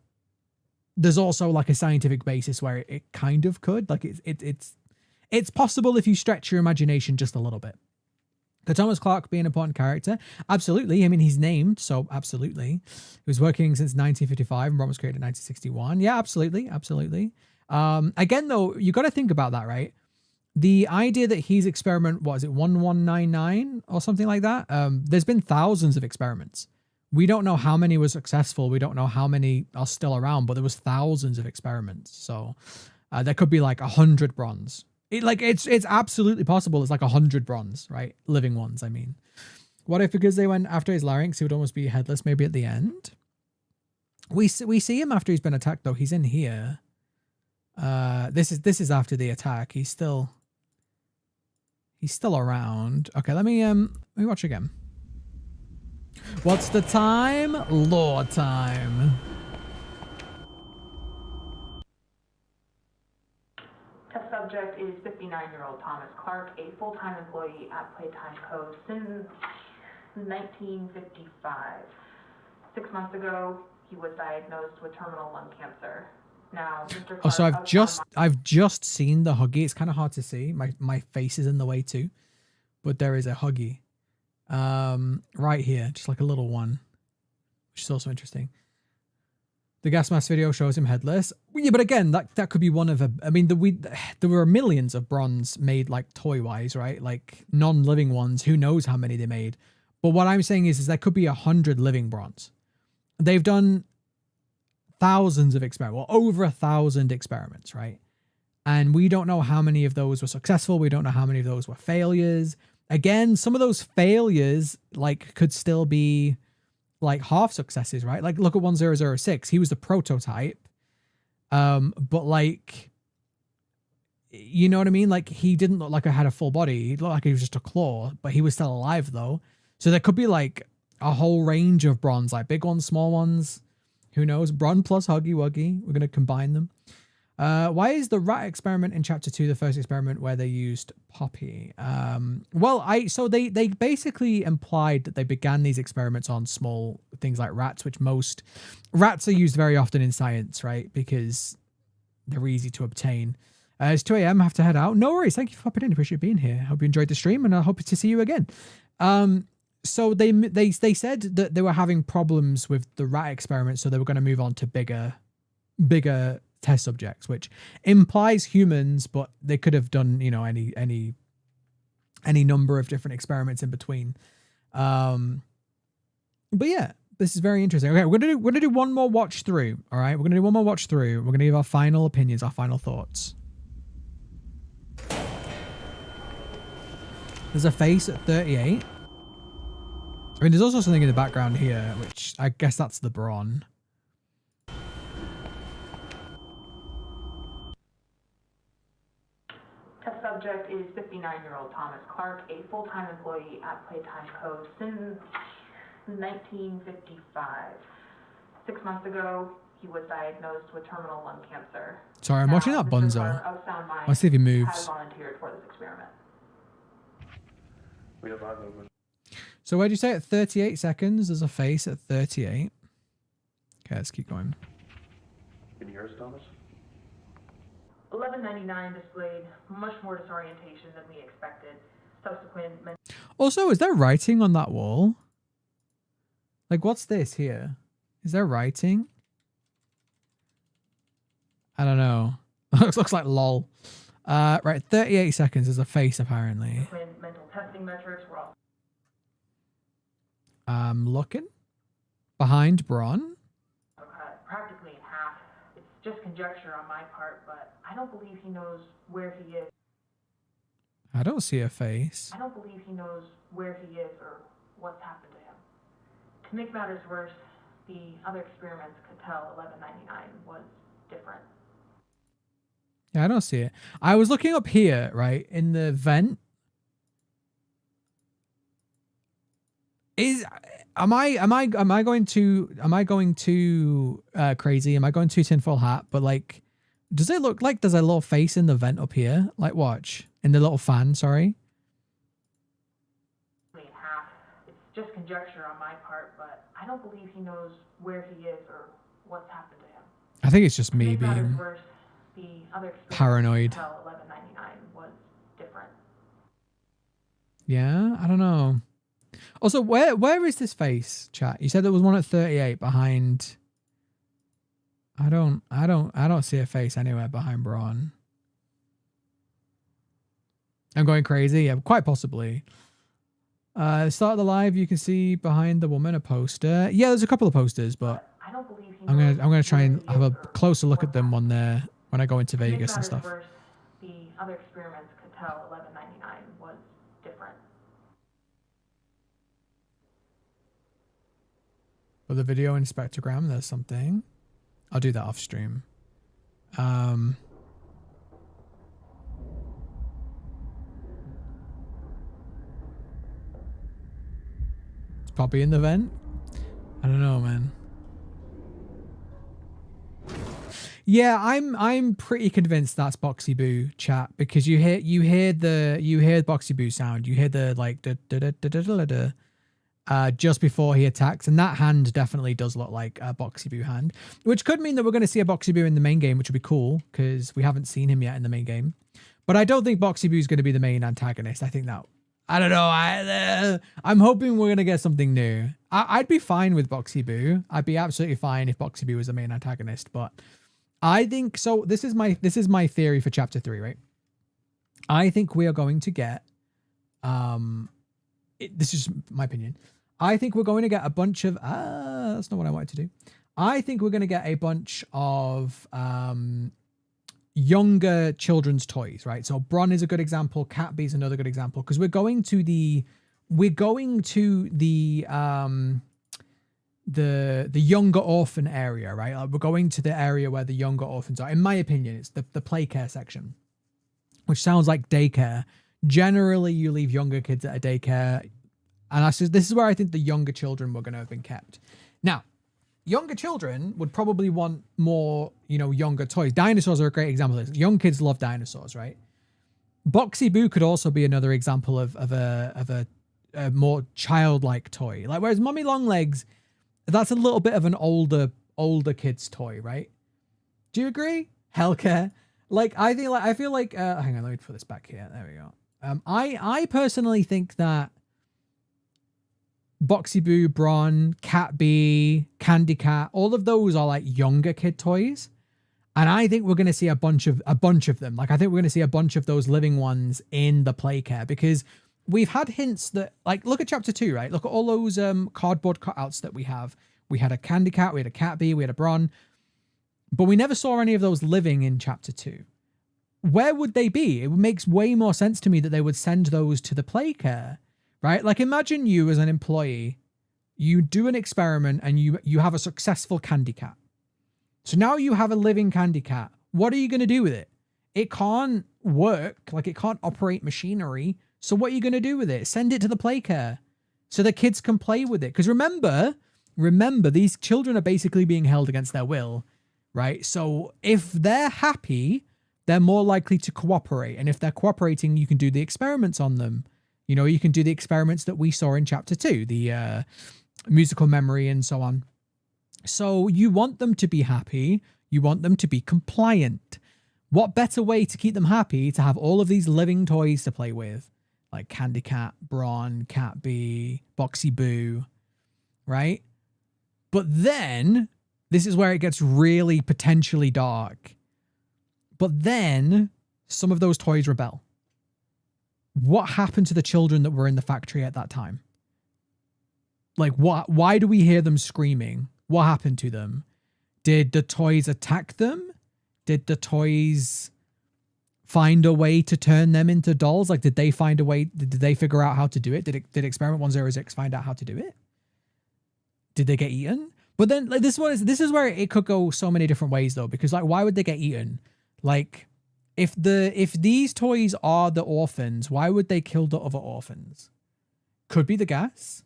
there's also like a scientific basis where it kind of could. Like it's possible if you stretch your imagination just a little bit. Could Thomas Clark be an important character? Absolutely. I mean, he's named, so absolutely. He was working since 1955 and Bron was created in 1961. Yeah, absolutely. Absolutely. Again, though, you got to think about that, right? The idea that he's experiment, what is it, 1199 or something like that? There's been thousands of experiments. We don't know how many were successful. We don't know how many are still around, but there was thousands of experiments. So there could be like 100 Brons. It's absolutely possible. It's like 100 Brons, right? Living ones, I mean. What if because they went after his larynx, he would almost be headless maybe at the end? We see him after he's been attacked, though. He's in here. This is after the attack. He's still around. Okay, let me watch again. What's the time? Lore time. Test subject is 59-year-old Thomas Clark, a full-time employee at Playtime Co. since 1955. 6 months ago, he was diagnosed with terminal lung cancer. Now, Mr. Clark, so I've just seen the Huggy. It's kind of hard to see. My face is in the way too, but there is a Huggy, right here, just like a little one, which is also interesting. The gas mask video shows him headless. Yeah, but again, that could be one of I mean, there were millions of Brons made like toy wise, right? Like non-living ones. Who knows how many they made? But what I'm saying is there could be 100 living Brons. They've done thousands of experiments, well, over 1,000 experiments, right? And we don't know how many of those were successful. We don't know how many of those were failures. Again, some of those failures like could still be like half successes, right? Like look at 1006. He was the prototype. But like you know what I mean? Like he didn't look like I had a full body. He looked like he was just a claw, but he was still alive though. So there could be like a whole range of Brons, like big ones, small ones. Who knows? Bron plus Huggy Wuggy. We're gonna combine them. Why is the rat experiment in chapter 2 the first experiment where they used Poppy? So they basically implied that they began these experiments on small things like rats, which most rats are used very often in science, right? Because they're easy to obtain. It's 2 a.m. I have to head out. No worries. Thank you for popping in. Appreciate being here. Hope you enjoyed the stream, and I hope to see you again. So they said that they were having problems with the rat experiment, so they were going to move on to bigger test subjects, which implies humans, but they could have done, you know, any number of different experiments in between. But yeah, this is very interesting. Okay, we're gonna do one more watch through. All right, we're gonna do one more watch through. We're gonna give our final opinions, our final thoughts. There's a face at 38. I mean, there's also something in the background here, which I guess that's the Bron. Test subject is 59-year-old Thomas Clark, a full-time employee at Playtime Co. since 1955. 6 months ago, he was diagnosed with terminal lung cancer. Sorry, I'm watching that Mr. Bunzo. Clark of sound mind Let's see if he has moves. volunteered for this experiment. We have eye movement. So where'd you say at 38 seconds? There's a face at 38. Okay, let's keep going. Can you hear us, Thomas? 1199 displayed much more disorientation than we expected. Subsequent Also, is there writing on that wall? Like, what's this here? Is there writing? I don't know. looks like lol. Right, 38 seconds. There's a face apparently. mental testing metrics were all Looking behind Bron. cut practically in half. It's just conjecture on my part, but I don't believe he knows where he is. I don't see a face. I don't believe he knows where he is or what's happened to him. To make matters worse, the other experiments could tell 1199 was different. Yeah, I don't see it. I was looking up here, right, in the vent. Am I going too crazy? Am I going too tinfoil hat? But like, does it look like there's a little face in the vent up here? Like, watch in the little fan. Sorry. Half. It's just conjecture on my part, but I don't believe he knows where he is or what's happened to him. I think it's just To me make matters being worse, the other experiments paranoid. could tell 1199 was different. Yeah, I don't know. Also, where is this face, chat? You said there was one at 38 behind. I don't see a face anywhere behind Bron. I'm going crazy. Yeah, quite possibly. Start of the live, you can see behind the woman a poster. Yeah, there's a couple of posters, but I don't believe he I'm knows gonna try and where he have a is or closer look at what's them happened. when I go into To make Vegas and matters stuff. worse, the other experiments could tell 1199 was different. For the video in spectrogram, there's something. I'll do that off stream. It's Poppy in the vent. I don't know, man. Yeah, I'm pretty convinced that's Boxy Boo, chat, because you hear Boxy Boo sound. You hear the like just before he attacks, and that hand definitely does look like a Boxy Boo hand, which could mean that we're going to see a Boxy Boo in the main game, which would be cool because we haven't seen him yet in the main game. But I don't think Boxy Boo is going to be the main antagonist. I think that, I don't know. I'm hoping we're going to get something new. I'd be fine with Boxy Boo. I'd be absolutely fine if Boxy Boo was the main antagonist, but I think so. This is my theory for chapter 3, right? I think we are going to get this is my opinion. I think we're going to get a bunch of that's not what I wanted to do. I think we're going to get a bunch of younger children's toys, right? So Bron is a good example, Catbee is another good example, because we're going to the younger orphan area, right? Like we're going to the area where the younger orphans are. In my opinion, it's the play care section. which sounds like daycare. Generally, you leave younger kids at a daycare. And this is where I think the younger children were going to have been kept. Now, younger children would probably want more, younger toys. Dinosaurs are a great example of this. Young kids love dinosaurs, right? Boxy Boo could also be another example of a more childlike toy. Like, whereas Mummy Longlegs, that's a little bit of an older kid's toy, right? Do you agree? Hellcare. Like, I feel like hang on, let me put this back here. There we go. I personally think that Boxy Boo, Bron, Cat Bee, Candy Cat, all of those are like younger kid toys. And I think we're going to see a bunch of them. Like, I think we're going to see a bunch of those living ones in the Playcare, because we've had hints that, like, look at chapter 2, right? Look at all those cardboard cutouts that we have. We had a Candy Cat, we had a Cat Bee, we had a Bron, but we never saw any of those living in chapter 2. Where would they be? It makes way more sense to me that they would send those to the Playcare, right? Like, imagine you as an employee, you do an experiment and you have a successful Candy Cat. So now you have a living Candy Cat. What are you going to do with it? It can't work, like it can't operate machinery. So what are you going to do with it? Send it to the Playcare so the kids can play with it. Because remember, these children are basically being held against their will, right? So if they're happy, they're more likely to cooperate. And if they're cooperating, you can do the experiments on them. You can do the experiments that we saw in chapter 2, the musical memory and so on. So you want them to be happy. You want them to be compliant. What better way to keep them happy to have all of these living toys to play with? Like Candy Cat, Bron, Cat Bee, Boxy Boo, right? But then, this is where it gets really potentially dark. But then, some of those toys rebel. What happened to the children that were in the factory at that time? Like, why do we hear them screaming? What happened to them? Did the toys attack them? Did the toys find a way to turn them into dolls? Like, did they find a way? Did they figure out how to do it? Did Experiment 106 find out how to do it? Did they get eaten? But then, like, this is where it could go so many different ways, though, because, like, why would they get eaten? Like, if these toys are the orphans, why would they kill the other orphans? Could be the gas.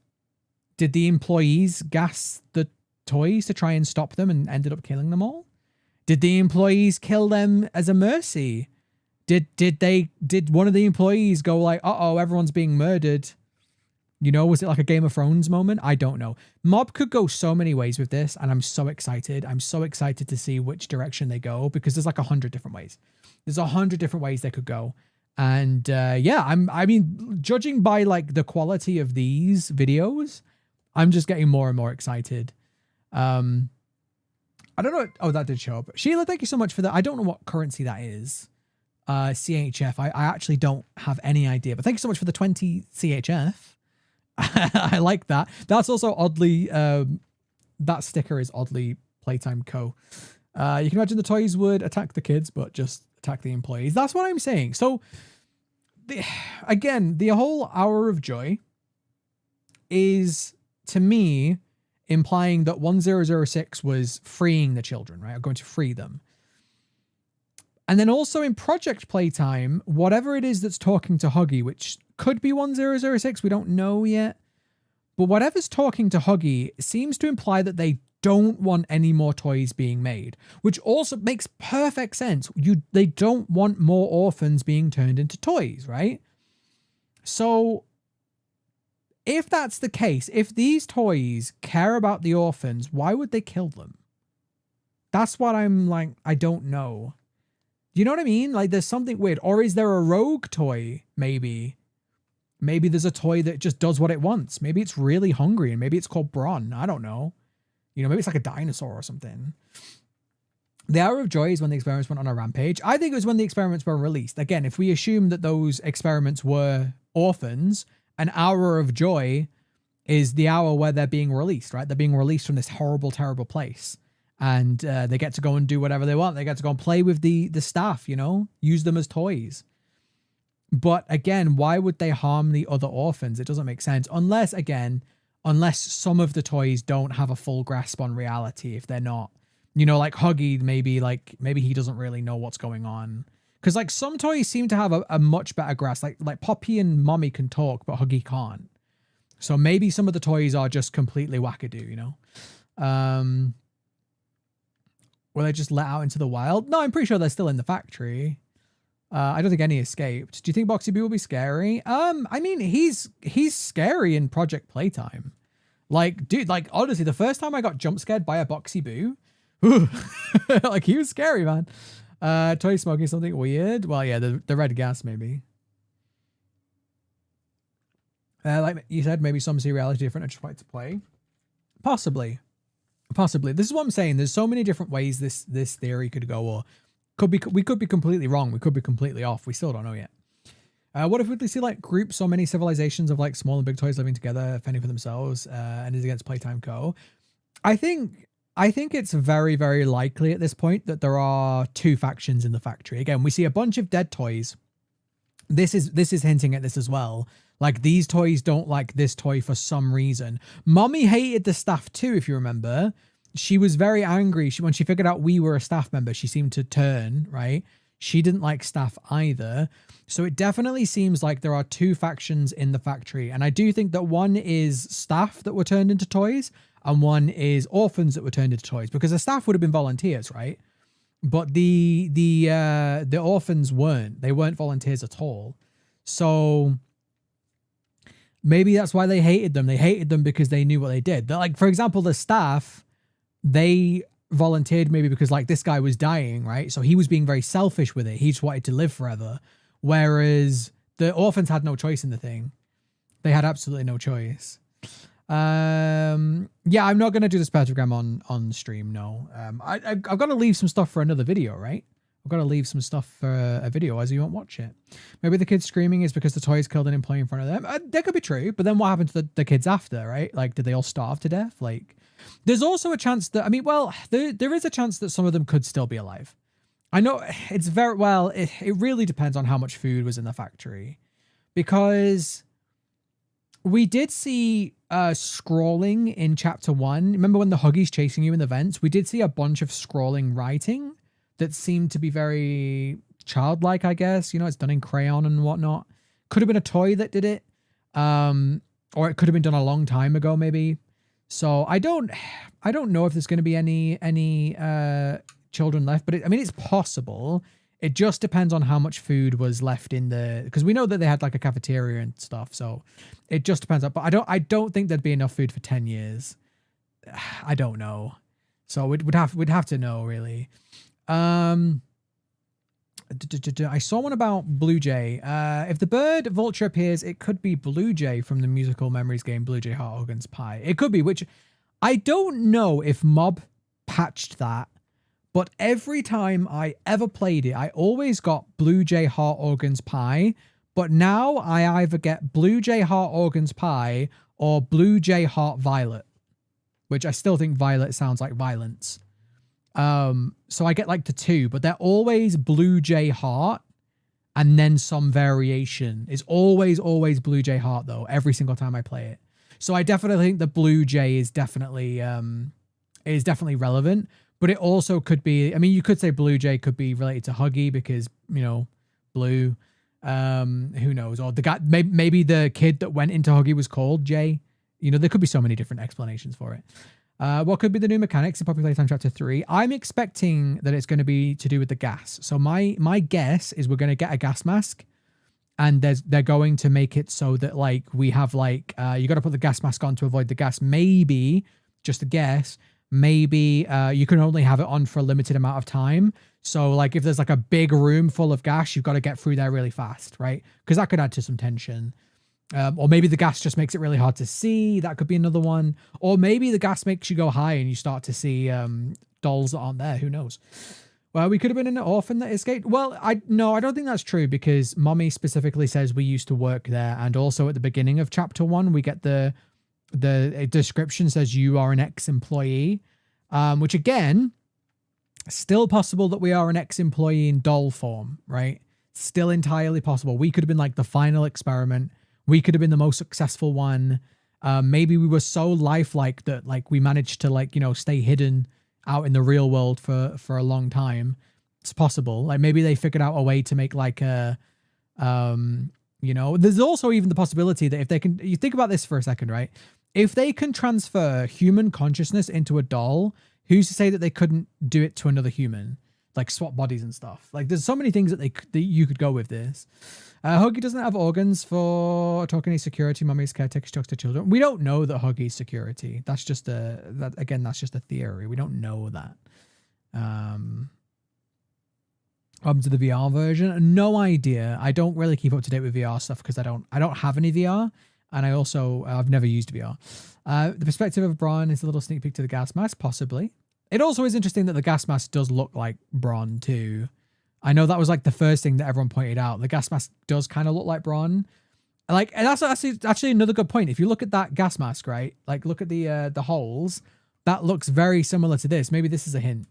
Did the employees gas the toys to try and stop them and ended up killing them all? Did the employees kill them as a mercy? Did one of the employees go like, uh-oh, everyone's being murdered? Was it like a Game of Thrones moment? I don't know. Mob could go so many ways with this, and I'm so excited. I'm so excited to see which direction they go, because there's like 100 different ways. There's 100 different ways they could go. And I mean, judging by like the quality of these videos, I'm just getting more and more excited. I don't know. Oh, that did show up. Sheila, thank you so much for that. I don't know what currency that is. CHF. I actually don't have any idea, but thank you so much for the 20 CHF. I like that. That's also oddly, that sticker is oddly Playtime Co. You can imagine the toys would attack the kids, but just attack the employees. That's what I'm saying. So, again, the whole Hour of Joy is, to me, implying that 1006 was freeing the children, right? Or going to free them. And then also in Project Playtime, whatever it is that's talking to Huggy, which could be 1006, we don't know yet. But whatever's talking to Huggy seems to imply that they don't want any more toys being made, which also makes perfect sense. They don't want more orphans being turned into toys, right? So if that's the case, if these toys care about the orphans, why would they kill them? That's what I'm like, I don't know. You know what I mean? Like, there's something weird. Or is there a rogue toy, maybe? Maybe there's a toy that just does what it wants. Maybe it's really hungry and maybe it's called Bron. I don't know. Maybe it's like a dinosaur or something. The Hour of Joy is when the experiments went on a rampage. I think it was when the experiments were released. Again, if we assume that those experiments were orphans, an Hour of Joy is the hour where they're being released, right? They're being released from this horrible, terrible place. And they get to go and do whatever they want. They get to go and play with the staff, use them as toys. But again, why would they harm the other orphans? It doesn't make sense. Unless some of the toys don't have a full grasp on reality. If they're not, like Huggy, maybe he doesn't really know what's going on. Because like some toys seem to have a much better grasp. Like Poppy and Mommy can talk, but Huggy can't. So maybe some of the toys are just completely wackadoo, you know? Were they just let out into the wild? No, I'm pretty sure they're still in the factory. I don't think any escaped. Do you think Boxy Boo will be scary? I mean, he's scary in Project Playtime. Like, dude, like honestly, the first time I got jump scared by a Boxy Boo, like he was scary, man. Toy smoking something weird. Well, yeah, the red gas maybe. Like you said, maybe some see reality different and just like to play. Possibly. This is what I'm saying. There's so many different ways this theory could go, or we could be completely wrong. We could be completely off. We still don't know yet. What if we see like groups or many civilizations of like small and big toys living together, fending for themselves, and is against Playtime Co. I think it's very, very likely at this point that there are two factions in the factory. Again, we see a bunch of dead toys. This is hinting at this as well. Like these toys don't like this toy for some reason. Mommy hated the staff too, if you remember. She was very angry. When she figured out we were a staff member, she seemed to turn, right? She didn't like staff either. So it definitely seems like there are two factions in the factory. And I do think that one is staff that were turned into toys and one is orphans that were turned into toys, because the staff would have been volunteers, right? But the orphans weren't. They weren't volunteers at all. So maybe that's why they hated them. They hated them because they knew what they did. They're like, for example, the staff, they volunteered maybe because like this guy was dying, right? So he was being very selfish with it. He just wanted to live forever. Whereas the orphans had no choice in the thing. They had absolutely no choice. Yeah, I'm not going to do the spectrogram on stream. No. I've got to leave some stuff for another video, right? I've got to leave some stuff for a video as you won't watch it. Maybe the kids screaming is because the toys killed an employee in front of them. That could be true, but then what happened to the kids after, right? Like, did they all starve to death? Like, there's also a chance that, I mean, well, there is a chance that some of them could still be alive. I know it's very, well, it really depends on how much food was in the factory, because we did see scrolling in chapter 1. Remember when the Huggy's chasing you in the vents? We did see a bunch of scrolling writing that seemed to be very childlike, I guess. You know, it's done in crayon and whatnot. Could have been a toy that did it. Or it could have been done a long time ago, maybe. So I don't know if there's going to be any children left, but I mean, it's possible. It just depends on how much food was left in the, because we know that they had like a cafeteria and stuff. So it just depends. But I don't think there'd be enough food for 10 years. I don't know. So we'd have to know, really. I saw one about Blue Jay. If the bird vulture appears, it could be Blue Jay from the musical memories game Blue Jay Heart Organs Pie. It could be, which I don't know if Mob patched that, but every time I ever played it, I always got Blue Jay Heart Organs Pie, but now I either get Blue Jay Heart Organs Pie or Blue Jay Heart Violet, which I still think Violet sounds like violence. So I get like the two, but they're always Blue Jay Heart and then some variation. It's always Blue Jay Heart though, every single time I play it. So I definitely think the Blue Jay is definitely relevant, but it also could be, I mean, you could say Blue Jay could be related to Huggy because, you know, blue, who knows, or the guy, maybe the kid that went into Huggy was called Jay. You know, there could be so many different explanations for it. What could be the new mechanics in Poppy Playtime Chapter 3? I'm expecting that it's going to be to do with the gas. So my guess is we're going to get a gas mask, and they're going to make it so that like we have like you got to put the gas mask on to avoid the gas. Maybe, just a guess, maybe you can only have it on for a limited amount of time. So like if there's like a big room full of gas, you've got to get through there really fast, right? Because that could add to some tension. Or maybe the gas just makes it really hard to see. That could be another one. Or maybe the gas makes you go high and you start to see dolls that aren't there. Who knows? Well, we could have been an orphan that escaped. Well, I don't think that's true, because Mommy specifically says we used to work there. And also at the beginning of chapter 1, we get the description says you are an ex-employee, which again, still possible that we are an ex-employee in doll form, right? Still entirely possible. We could have been like the final experiment. We could have been the most successful one. Maybe we were so lifelike that like we managed to like, you know, stay hidden out in the real world for a long time. It's possible. Like maybe they figured out a way to make like a, you know, there's also even the possibility that if they can, you think about this for a second, right? If they can transfer human consciousness into a doll, who's to say that they couldn't do it to another human? Like swap bodies and stuff. Like there's so many things that that you could go with this. Huggy doesn't have organs for talking to security. Mummy's caretaker, she talks to children. We don't know that Huggy's security. That's just that's just a theory. We don't know that. Up to the VR version, no idea. I don't really keep up to date with VR stuff because I don't have any VR, and I also I've never used VR. The perspective of Bron is a little sneak peek to the gas mask, possibly. It also is interesting that the gas mask does look like Bron too. I know that was like the first thing that everyone pointed out. The gas mask does kind of look like Bron. Like, and that's actually another good point. If you look at that gas mask, right? Like, look at the holes. That looks very similar to this. Maybe this is a hint.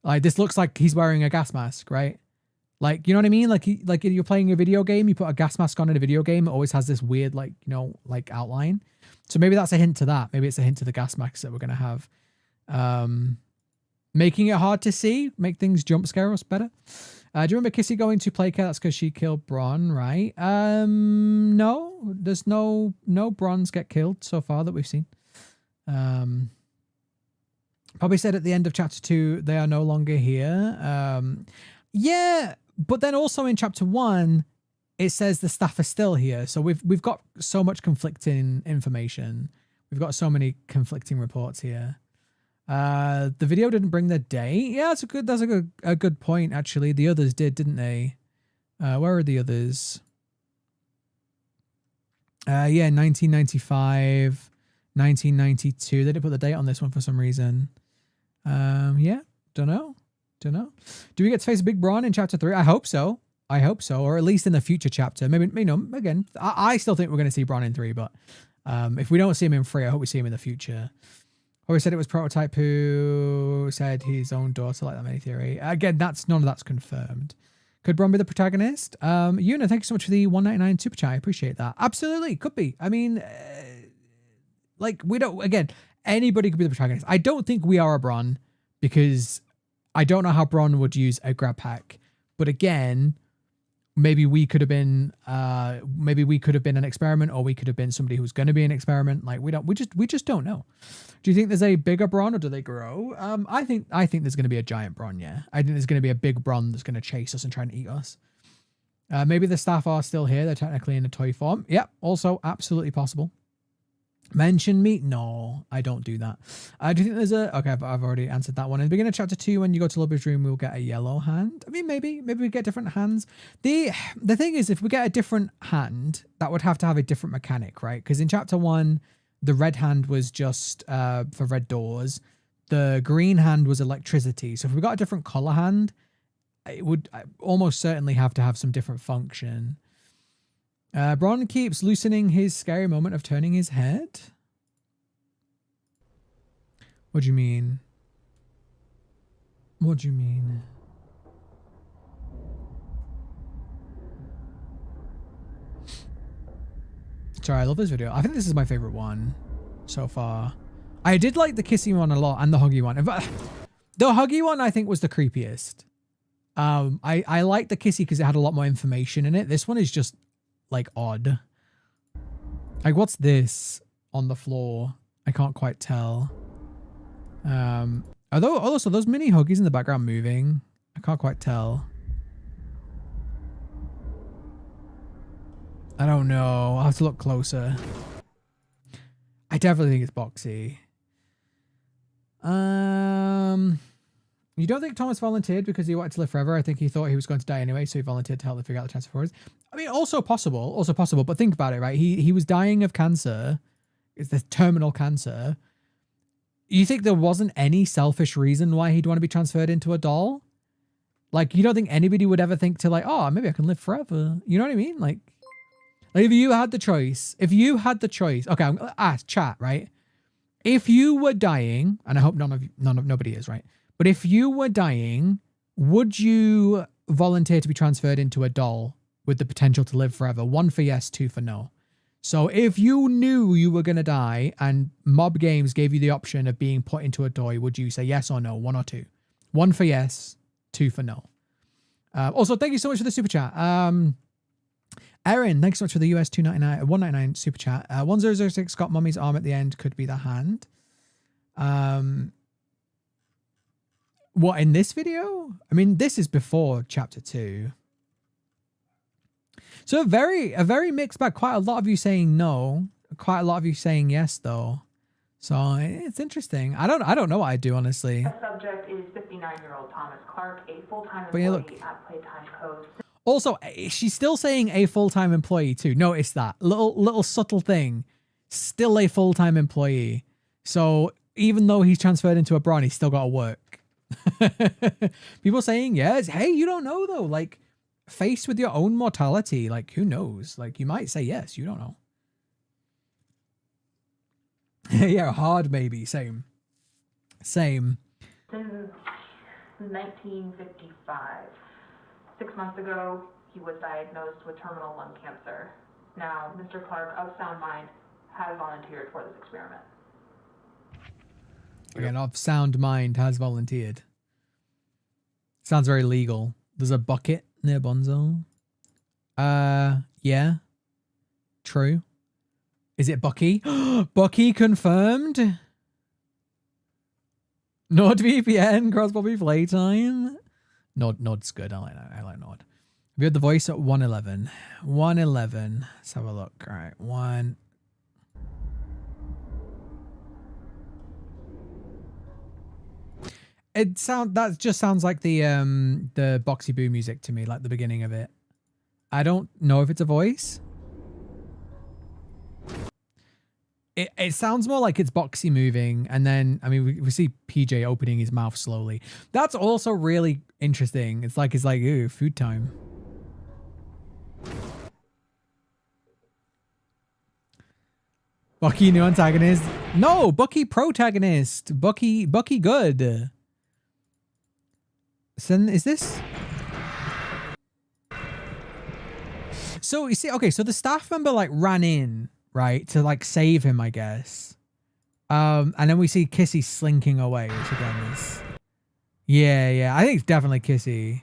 Like, this looks like he's wearing a gas mask, right? Like, you know what I mean? Like, like if you're playing a video game, you put a gas mask on in a video game, it always has this weird, like, you know, like outline. So maybe that's a hint to that. Maybe it's a hint to the gas masks that we're going to have. Making it hard to see, make things jump scare us better. Do you remember Kissy going to play care? That's because she killed Bron, right? No, there's no Brons get killed so far that we've seen. Probably said at the end of chapter 2, they are no longer here. Yeah, but then also in chapter 1, it says the staff are still here. So we've got so much conflicting information. We've got so many conflicting reports here. The video didn't bring the date. Yeah, that's a good point actually. The others did, didn't they? Where are the others? Yeah, 1995, 1992. They didn't put the date on this one for some reason. Yeah, don't know. Do we get to face a big Bron in chapter 3? I hope so. Or at least in the future chapter. Maybe, you know, again, I still think we're going to see Bron in 3, but if we don't see him in 3, I hope we see him in the future. Or he said it was Prototype who said his own daughter, like that many theory. Again, none of that's confirmed. Could Bron be the protagonist? Yuna, thank you so much for the 199 super chat. I appreciate that. Absolutely, could be. I mean, like, we don't, again, anybody could be the protagonist. I don't think we are a Bron because I don't know how Bron would use a grab pack. But again, maybe we could have been an experiment, or we could have been somebody who's going to be an experiment. Like we just don't know. Do you think there's a bigger Bron, or do they grow? I think there's going to be a giant Bron. Yeah, I think there's going to be a big Bron that's going to chase us and try and eat us. Maybe the staff are still here. They're technically in a toy form. Yep. Also absolutely possible. Mention me? No, I don't do that. Do you think there's a... Okay, I've already answered that one. In the beginning of chapter 2, when you go to Lubby's room, we'll get a yellow hand. I mean, maybe we get different hands. The thing is, if we get a different hand, that would have to have a different mechanic, right? Because in chapter 1, the red hand was just for red doors. The green hand was electricity. So if we got a different color hand, it would almost certainly have to have some different function. Bron keeps loosening his scary moment of turning his head. What do you mean? What do you mean? Sorry, I love this video. I think this is my favorite one so far. I did like the kissing one a lot and the huggy one. In fact, the huggy one I think was the creepiest. I liked the kissy because it had a lot more information in it. This one is just like odd. Like, what's this on the floor? I can't quite tell. Also those mini huggies in the background moving. I can't quite tell. I don't know. I'll have to look closer. I definitely think it's boxy. You don't think Thomas volunteered because he wanted to live forever? I think he thought he was going to die anyway, so he volunteered to help them figure out the transfer forwards. I mean, also possible, but think about it, right? He was dying of cancer. It's the terminal cancer. You think there wasn't any selfish reason why he'd want to be transferred into a doll? Like, you don't think anybody would ever think to like, oh, maybe I can live forever. You know what I mean? Like if you had the choice, okay, I'm gonna ask chat, right? If you were dying, and I hope nobody is, right? But if you were dying, would you volunteer to be transferred into a doll with the potential to live forever? 1 for yes, 2 for no. So if you knew you were going to die and Mob Games gave you the option of being put into a toy, would you say yes or no? 1 or 2? 1 for yes, 2 for no. Also, thank you so much for the super chat. Erin, thanks so much for the US 299 199 super chat. 1006 got mummy's arm at the end. Could be the hand. What, in this video? I mean, this is before chapter 2. So a very mixed bag. Quite a lot of you saying no. Quite a lot of you saying yes, though. So it's interesting. I don't know what I'd do, honestly. The subject is 59-year-old Thomas Clark, a full-time But yeah, employee look. at Playtime Co. Also, she's still saying a full-time employee too. Notice that little subtle thing. Still a full-time employee. So even though he's transferred into a Bron, he's still got to work. People saying yes. Hey, you don't know though. Like, faced with your own mortality, like who knows? Like you might say yes. You don't know. Yeah, hard maybe. Same. Since 1955. 6 months ago, he was diagnosed with terminal lung cancer. Now, Mr. Clark, of sound mind, has volunteered for this experiment. Again, of sound mind has volunteered. Sounds very legal. There's a bucket near Bonzo. Yeah. True. Is it Bucky? Bucky confirmed. NordVPN, cross Poppy Playtime. Nod's good. I like that. I like Nod. We had the voice at 111. 111. Let's have a look. All right. One. That just sounds like the Boxy Boo music to me, like the beginning of it. I don't know if it's a voice. It sounds more like it's Boxy moving, and then I mean we see PJ opening his mouth slowly. That's also really interesting. It's like ooh, food time. Bucky new antagonist. No, Bucky protagonist. Bucky good. So is this? So you see, okay, so the staff member like ran in, right, to like save him, I guess. And then we see Kissy slinking away, which again is, yeah, I think it's definitely Kissy.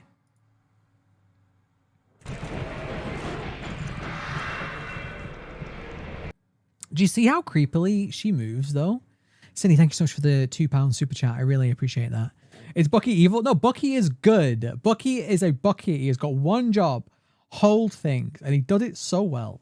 Do you see how creepily she moves, though? Cindy, thank you so much for the £2 super chat. I really appreciate that. Is Bucky evil? No, Bucky is good. Bucky is a Bucky. He has got one job, hold things, and he does it so well.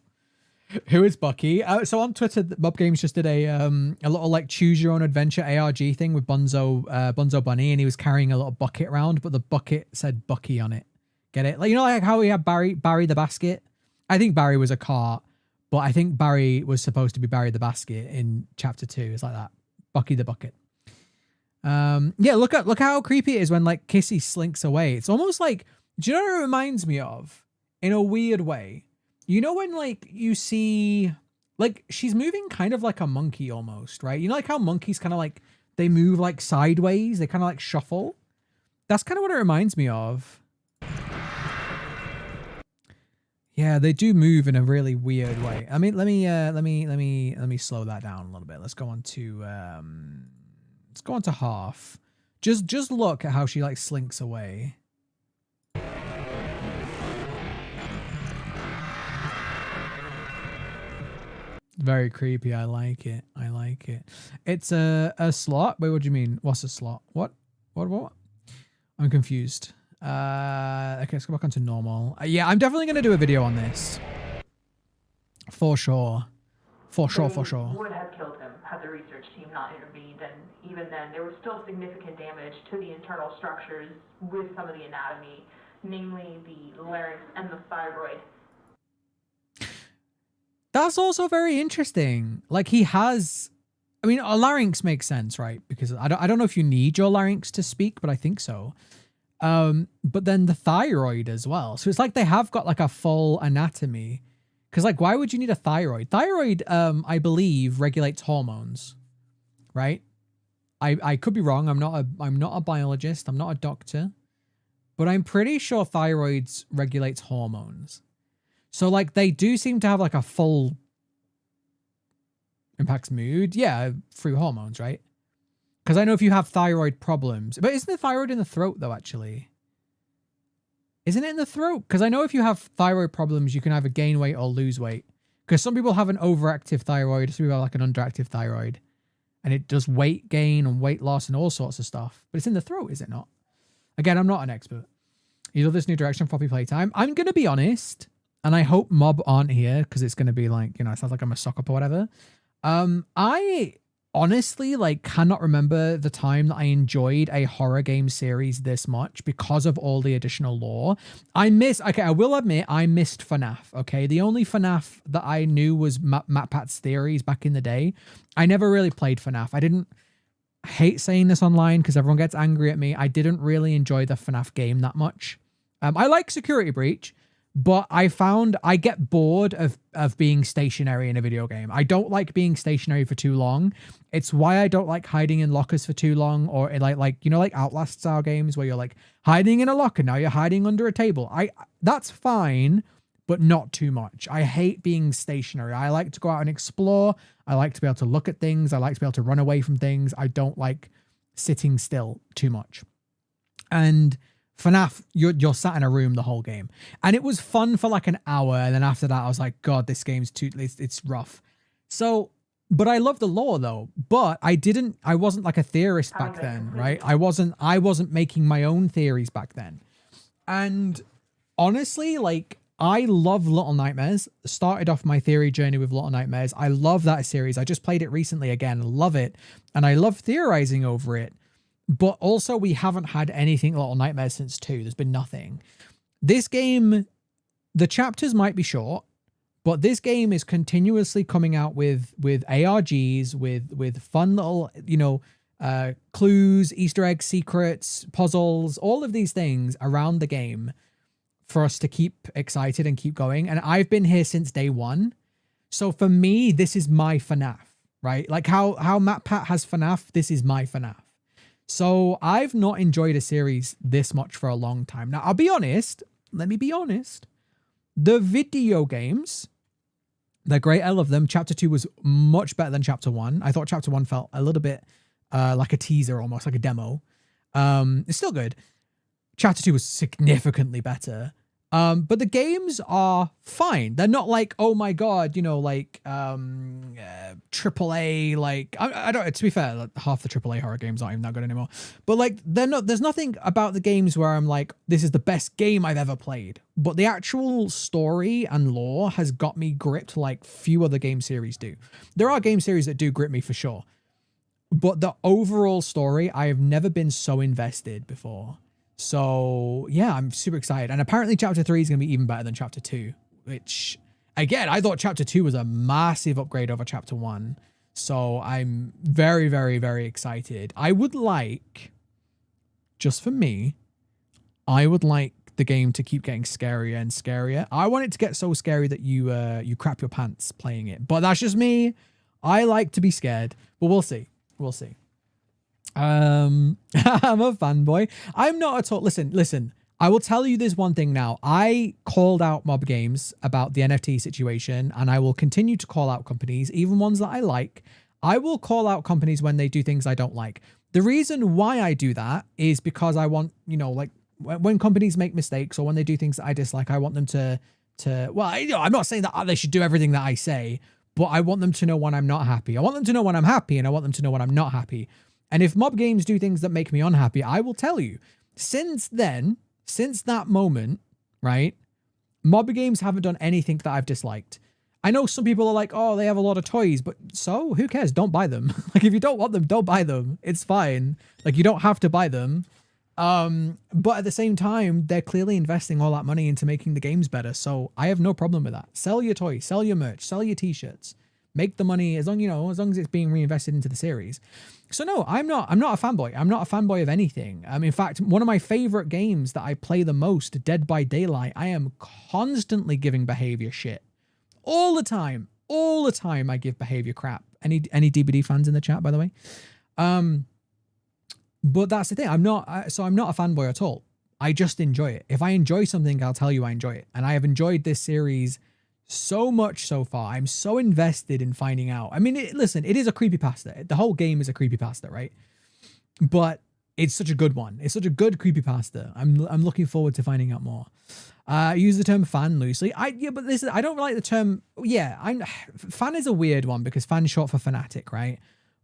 Who is Bucky? So on Twitter, Bob Games just did a little like choose your own adventure ARG thing with Bonzo Bunny, and he was carrying a little bucket around, but the bucket said Bucky on it. Get it? Like, you know, like how we had Barry the basket. I think Barry was a cart, but I think Barry was supposed to be Barry the basket in chapter 2. It's like that. Bucky the bucket. Yeah, look how creepy it is when like Kissy slinks away. It's almost like, do you know what it reminds me of? In a weird way. You know when like you see, like she's moving kind of like a monkey almost, right? You know like how monkeys kind of like, they move like sideways, they kind of like shuffle. That's kind of what it reminds me of. Yeah, they do move in a really weird way. I mean, let me slow that down a little bit. Let's go on to half. Just look at how she like slinks away. Very creepy. I like it. I like it. It's a slot. Wait, what do you mean? What's a slot? What? I'm confused. Okay, let's go back onto normal. Yeah, I'm definitely gonna do a video on this. For sure. For sure. Would have killed him had the research team not intervened, and even then, there was still significant damage to the internal structures with some of the anatomy, namely the larynx and the thyroid. That's also very interesting. Like he has, I mean, a larynx makes sense, right? Because I don't know if you need your larynx to speak, but I think so. But then the thyroid as well. So it's like they have got like a full anatomy. Because like, why would you need a thyroid? Thyroid, I believe, regulates hormones, right? I could be wrong. I'm not a biologist. I'm not a doctor, but I'm pretty sure thyroids regulates hormones. So like they do seem to have like a full impacts mood. Yeah, through hormones, right? Because I know if you have thyroid problems, but isn't the thyroid in the throat though, actually? Isn't it in the throat? Because I know if you have thyroid problems, you can either gain weight or lose weight. Because some people have an overactive thyroid, some people have like an underactive thyroid. And it does weight gain and weight loss and all sorts of stuff. But it's in the throat, is it not? Again, I'm not an expert. You love this new direction, Poppy Playtime. I'm going to be honest, and I hope Mob aren't here because it's going to be like, you know, it sounds like I'm a suck up or whatever. I honestly like cannot remember the time that I enjoyed a horror game series this much because of all the additional lore. I will admit I missed FNAF. Okay, the only FNAF that I knew was MatPat's Theories back in the day. I never really played FNAF. I hate saying this online because everyone gets angry at me. I didn't really enjoy the FNAF game that much. I like Security Breach, but I found I get bored of being stationary in a video game. I don't like being stationary for too long. It's why I don't like hiding in lockers for too long, or like you know, like Outlast style games where you're like hiding in a locker, now you're hiding under a table. That's fine, but not too much. I hate being stationary. I like to go out and explore. I like to be able to look at things. I like to be able to run away from things. I don't like sitting still too much. And FNAF, you're sat in a room the whole game. And it was fun for like an hour. And then after that, I was like, God, this game's it's rough. So, but I love the lore though. But I wasn't like a theorist back then, right? I wasn't making my own theories back then. And honestly, like, I love Little Nightmares. Started off my theory journey with Little Nightmares. I love that series. I just played it recently again. Love it. And I love theorizing over it. But also, we haven't had anything Little Nightmares since 2. There's been nothing. This game, the chapters might be short, but this game is continuously coming out with ARGs, with fun little, you know, clues, Easter eggs, secrets, puzzles, all of these things around the game for us to keep excited and keep going. And I've been here since day one. So for me, this is my FNAF, right? Like how MatPat has FNAF, this is my FNAF. So I've not enjoyed a series this much for a long time. Now, I'll be honest. Let me be honest. The video games, they're great. I love them. Chapter 2 was much better than Chapter 1. I thought Chapter 1 felt a little bit like a teaser, almost like a demo. It's still good. Chapter 2 was significantly better. But the games are fine. They're not like, oh my God, you know, like AAA, like I don't, to be fair, like half the AAA horror games aren't even that good anymore. But like there's nothing about the games where I'm like, this is the best game I've ever played. But the actual story and lore has got me gripped like few other game series do. There are game series that do grip me for sure. But the overall story, I have never been so invested before. So yeah, I'm super excited. And apparently Chapter 3 is going to be even better than Chapter 2, which again, I thought Chapter 2 was a massive upgrade over Chapter 1. So I'm very, very, very excited. I would like, just for me, I would like the game to keep getting scarier and scarier. I want it to get so scary that you crap your pants playing it. But that's just me. I like to be scared, but we'll see. We'll see. I'm a fanboy. I'm not at all. Listen, I will tell you this one thing now. I called out Mob Games about the NFT situation, and I will continue to call out companies, even ones that I like. I will call out companies when they do things I don't like. The reason why I do that is because I want, you know, like when companies make mistakes or when they do things that I dislike, I want them to well, you know, I'm not saying that they should do everything that I say, but I want them to know when I'm not happy. I want them to know when I'm happy, and I want them to know when I'm not happy. And if Mob Games do things that make me unhappy, I will tell you. Since then, since that moment, right, Mob Games haven't done anything that I've disliked. I know some people are like, oh, they have a lot of toys, but so who cares? Don't buy them. Like, if you don't want them, don't buy them. It's fine. Like, you don't have to buy them. But at the same time, they're clearly investing all that money into making the games better. So I have no problem with that. Sell your toys, sell your merch, sell your t-shirts. Make the money as long as it's being reinvested into the series. So no, I'm not a fanboy. I'm not a fanboy of anything. In fact, one of my favorite games that I play the most, Dead by Daylight, I am constantly giving behavior shit. All the time I give behavior crap. Any DBD fans in the chat, by the way? But that's the thing. I'm not a fanboy at all. I just enjoy it. If I enjoy something, I'll tell you I enjoy it. And I have enjoyed this series so much so far. I'm so invested in finding out. I mean, listen, it is a creepypasta. The whole game is a creepypasta, right? But It's such a good one. It's such a good creepypasta. I'm looking forward to finding out more. Use the term fan loosely. I don't like the term. Yeah, fan is a weird one because fan's short for fanatic, right?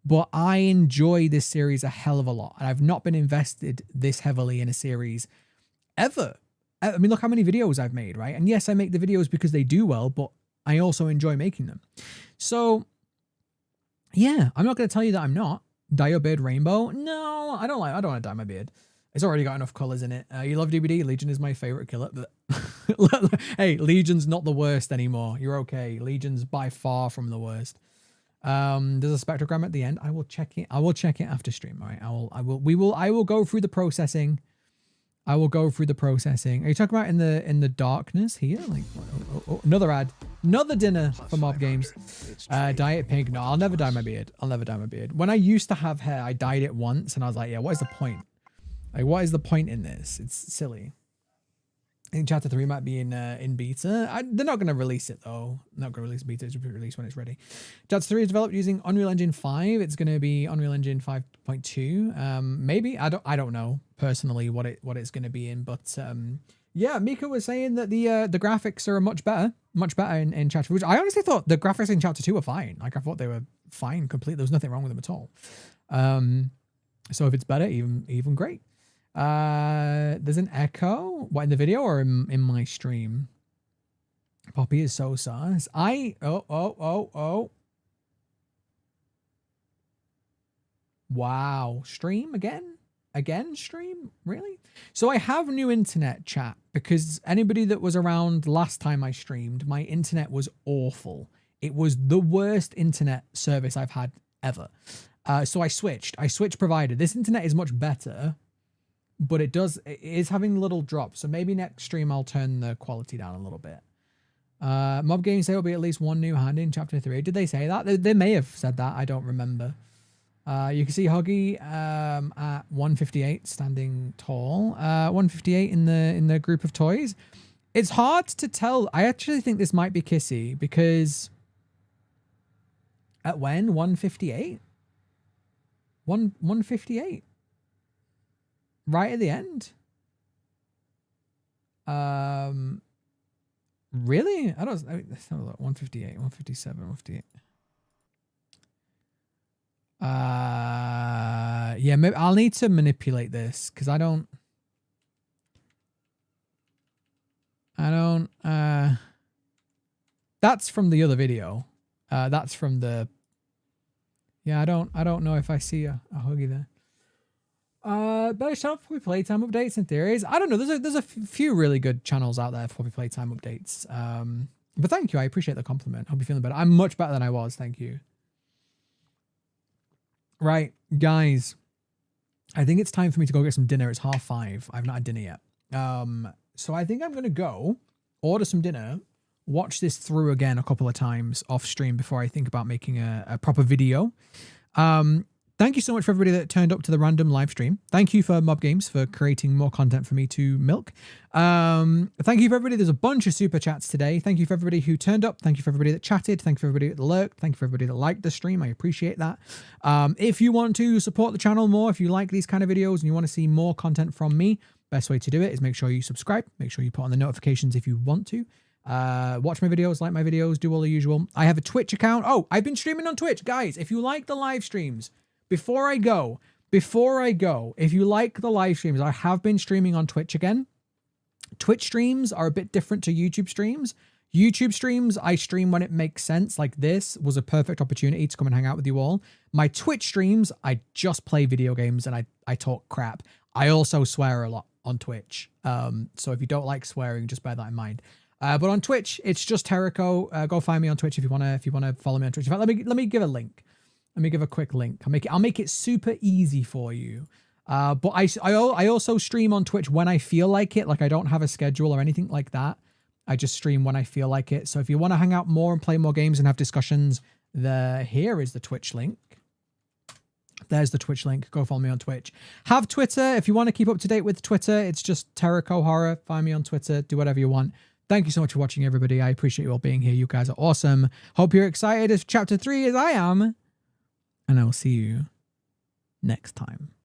But I enjoy this series a hell of a lot, and I've not been invested this heavily in a series ever. I mean, look how many videos I've made, right? And yes, I make the videos because they do well, but I also enjoy making them. So yeah, I'm not going to tell you that I'm not. Dye your beard rainbow? No, I don't want to dye my beard. It's already got enough colors in it. You love DBD? Legion is my favorite killer. Hey, Legion's not the worst anymore. You're okay. Legion's by far from the worst. There's a spectrogram at the end. I will check it. I will check it after stream. All right. I will go through the processing. I will go through the processing. Are you talking about in the darkness here? Like another ad, another dinner for Mob Games. Dye it pink. No, I'll never dye my beard. I'll never dye my beard. When I used to have hair, I dyed it once, and I was like, yeah, what is the point? Like, what is the point in this? It's silly. I think Chapter 3 might be in beta. They're not going to release it though. Not going to release beta. It's going to be released when it's ready. Chapter 3 is developed using Unreal Engine 5. It's going to be Unreal Engine 5.2. Maybe I don't know personally what it's going to be in, but yeah, Mika was saying that the graphics are much better in Chapter 3. Which I honestly thought the graphics in Chapter 2 were fine. Like I thought they were fine, complete. There was nothing wrong with them at all. So if it's better, even great. There's an echo. What, in the video or in my stream? Poppy is so sus. Oh. Wow. Stream again? Again stream? Really? So I have new internet, chat, because anybody that was around last time I streamed, my internet was awful. It was the worst internet service I've had ever. So I switched provider. This internet is much better, but it is having little drops. So maybe next stream I'll turn the quality down a little bit. Mob Games say will be at least one new hand in Chapter 3. Did they say that? They may have said that. I don't remember. You can see Huggy at 158 standing tall. 158 in the group of toys. It's hard to tell. I actually think this might be Kissy because at when 158? 158. Right at the end. Really? Let's have a look. 158, 157, 158. Yeah, maybe I'll need to manipulate this because I don't that's from the other video. That's from the, yeah, I don't know if I see a Huggy there. Better channel for Poppy Playtime updates and theories. I don't know. There's a few really good channels out there for Poppy Playtime updates. But thank you. I appreciate the compliment. Hope you're feeling better. I'm much better than I was. Thank you. Right, guys. I think it's time for me to go get some dinner. It's 5:30. I've not had dinner yet. So I think I'm gonna go order some dinner, watch this through again a couple of times off stream before I think about making a proper video. Thank you so much for everybody that turned up to the random live stream. Thank you for Mob Games for creating more content for me to milk. Thank you for everybody. There's a bunch of super chats today. Thank you for everybody who turned up. Thank you for everybody that chatted. Thank you for everybody that lurked. Thank you for everybody that liked the stream. I appreciate that. If you want to support the channel more, if you like these kind of videos and you want to see more content from me, best way to do it is make sure you subscribe. Make sure you put on the notifications if you want to. Watch my videos, like my videos, do all the usual. I have a Twitch account. Oh, I've been streaming on Twitch. Guys, if you like the live streams, Before I go, if you like the live streams, I have been streaming on Twitch again. Twitch streams are a bit different to YouTube streams. YouTube streams, I stream when it makes sense. Like this was a perfect opportunity to come and hang out with you all. My Twitch streams, I just play video games and I talk crap. I also swear a lot on Twitch. So if you don't like swearing, just bear that in mind. But on Twitch, it's just Tericho. Go find me on Twitch if you wanna follow me on Twitch. In fact, let me give a link. Let me give a quick link. I'll make it super easy for you. But I also stream on Twitch when I feel like it. Like I don't have a schedule or anything like that. I just stream when I feel like it. So if you want to hang out more and play more games and have discussions, here is the Twitch link. There's the Twitch link. Go follow me on Twitch. Have Twitter. If you want to keep up to date with Twitter, it's just Tericho Horror. Find me on Twitter. Do whatever you want. Thank you so much for watching, everybody. I appreciate you all being here. You guys are awesome. Hope you're excited as Chapter 3 as I am. And I will see you next time.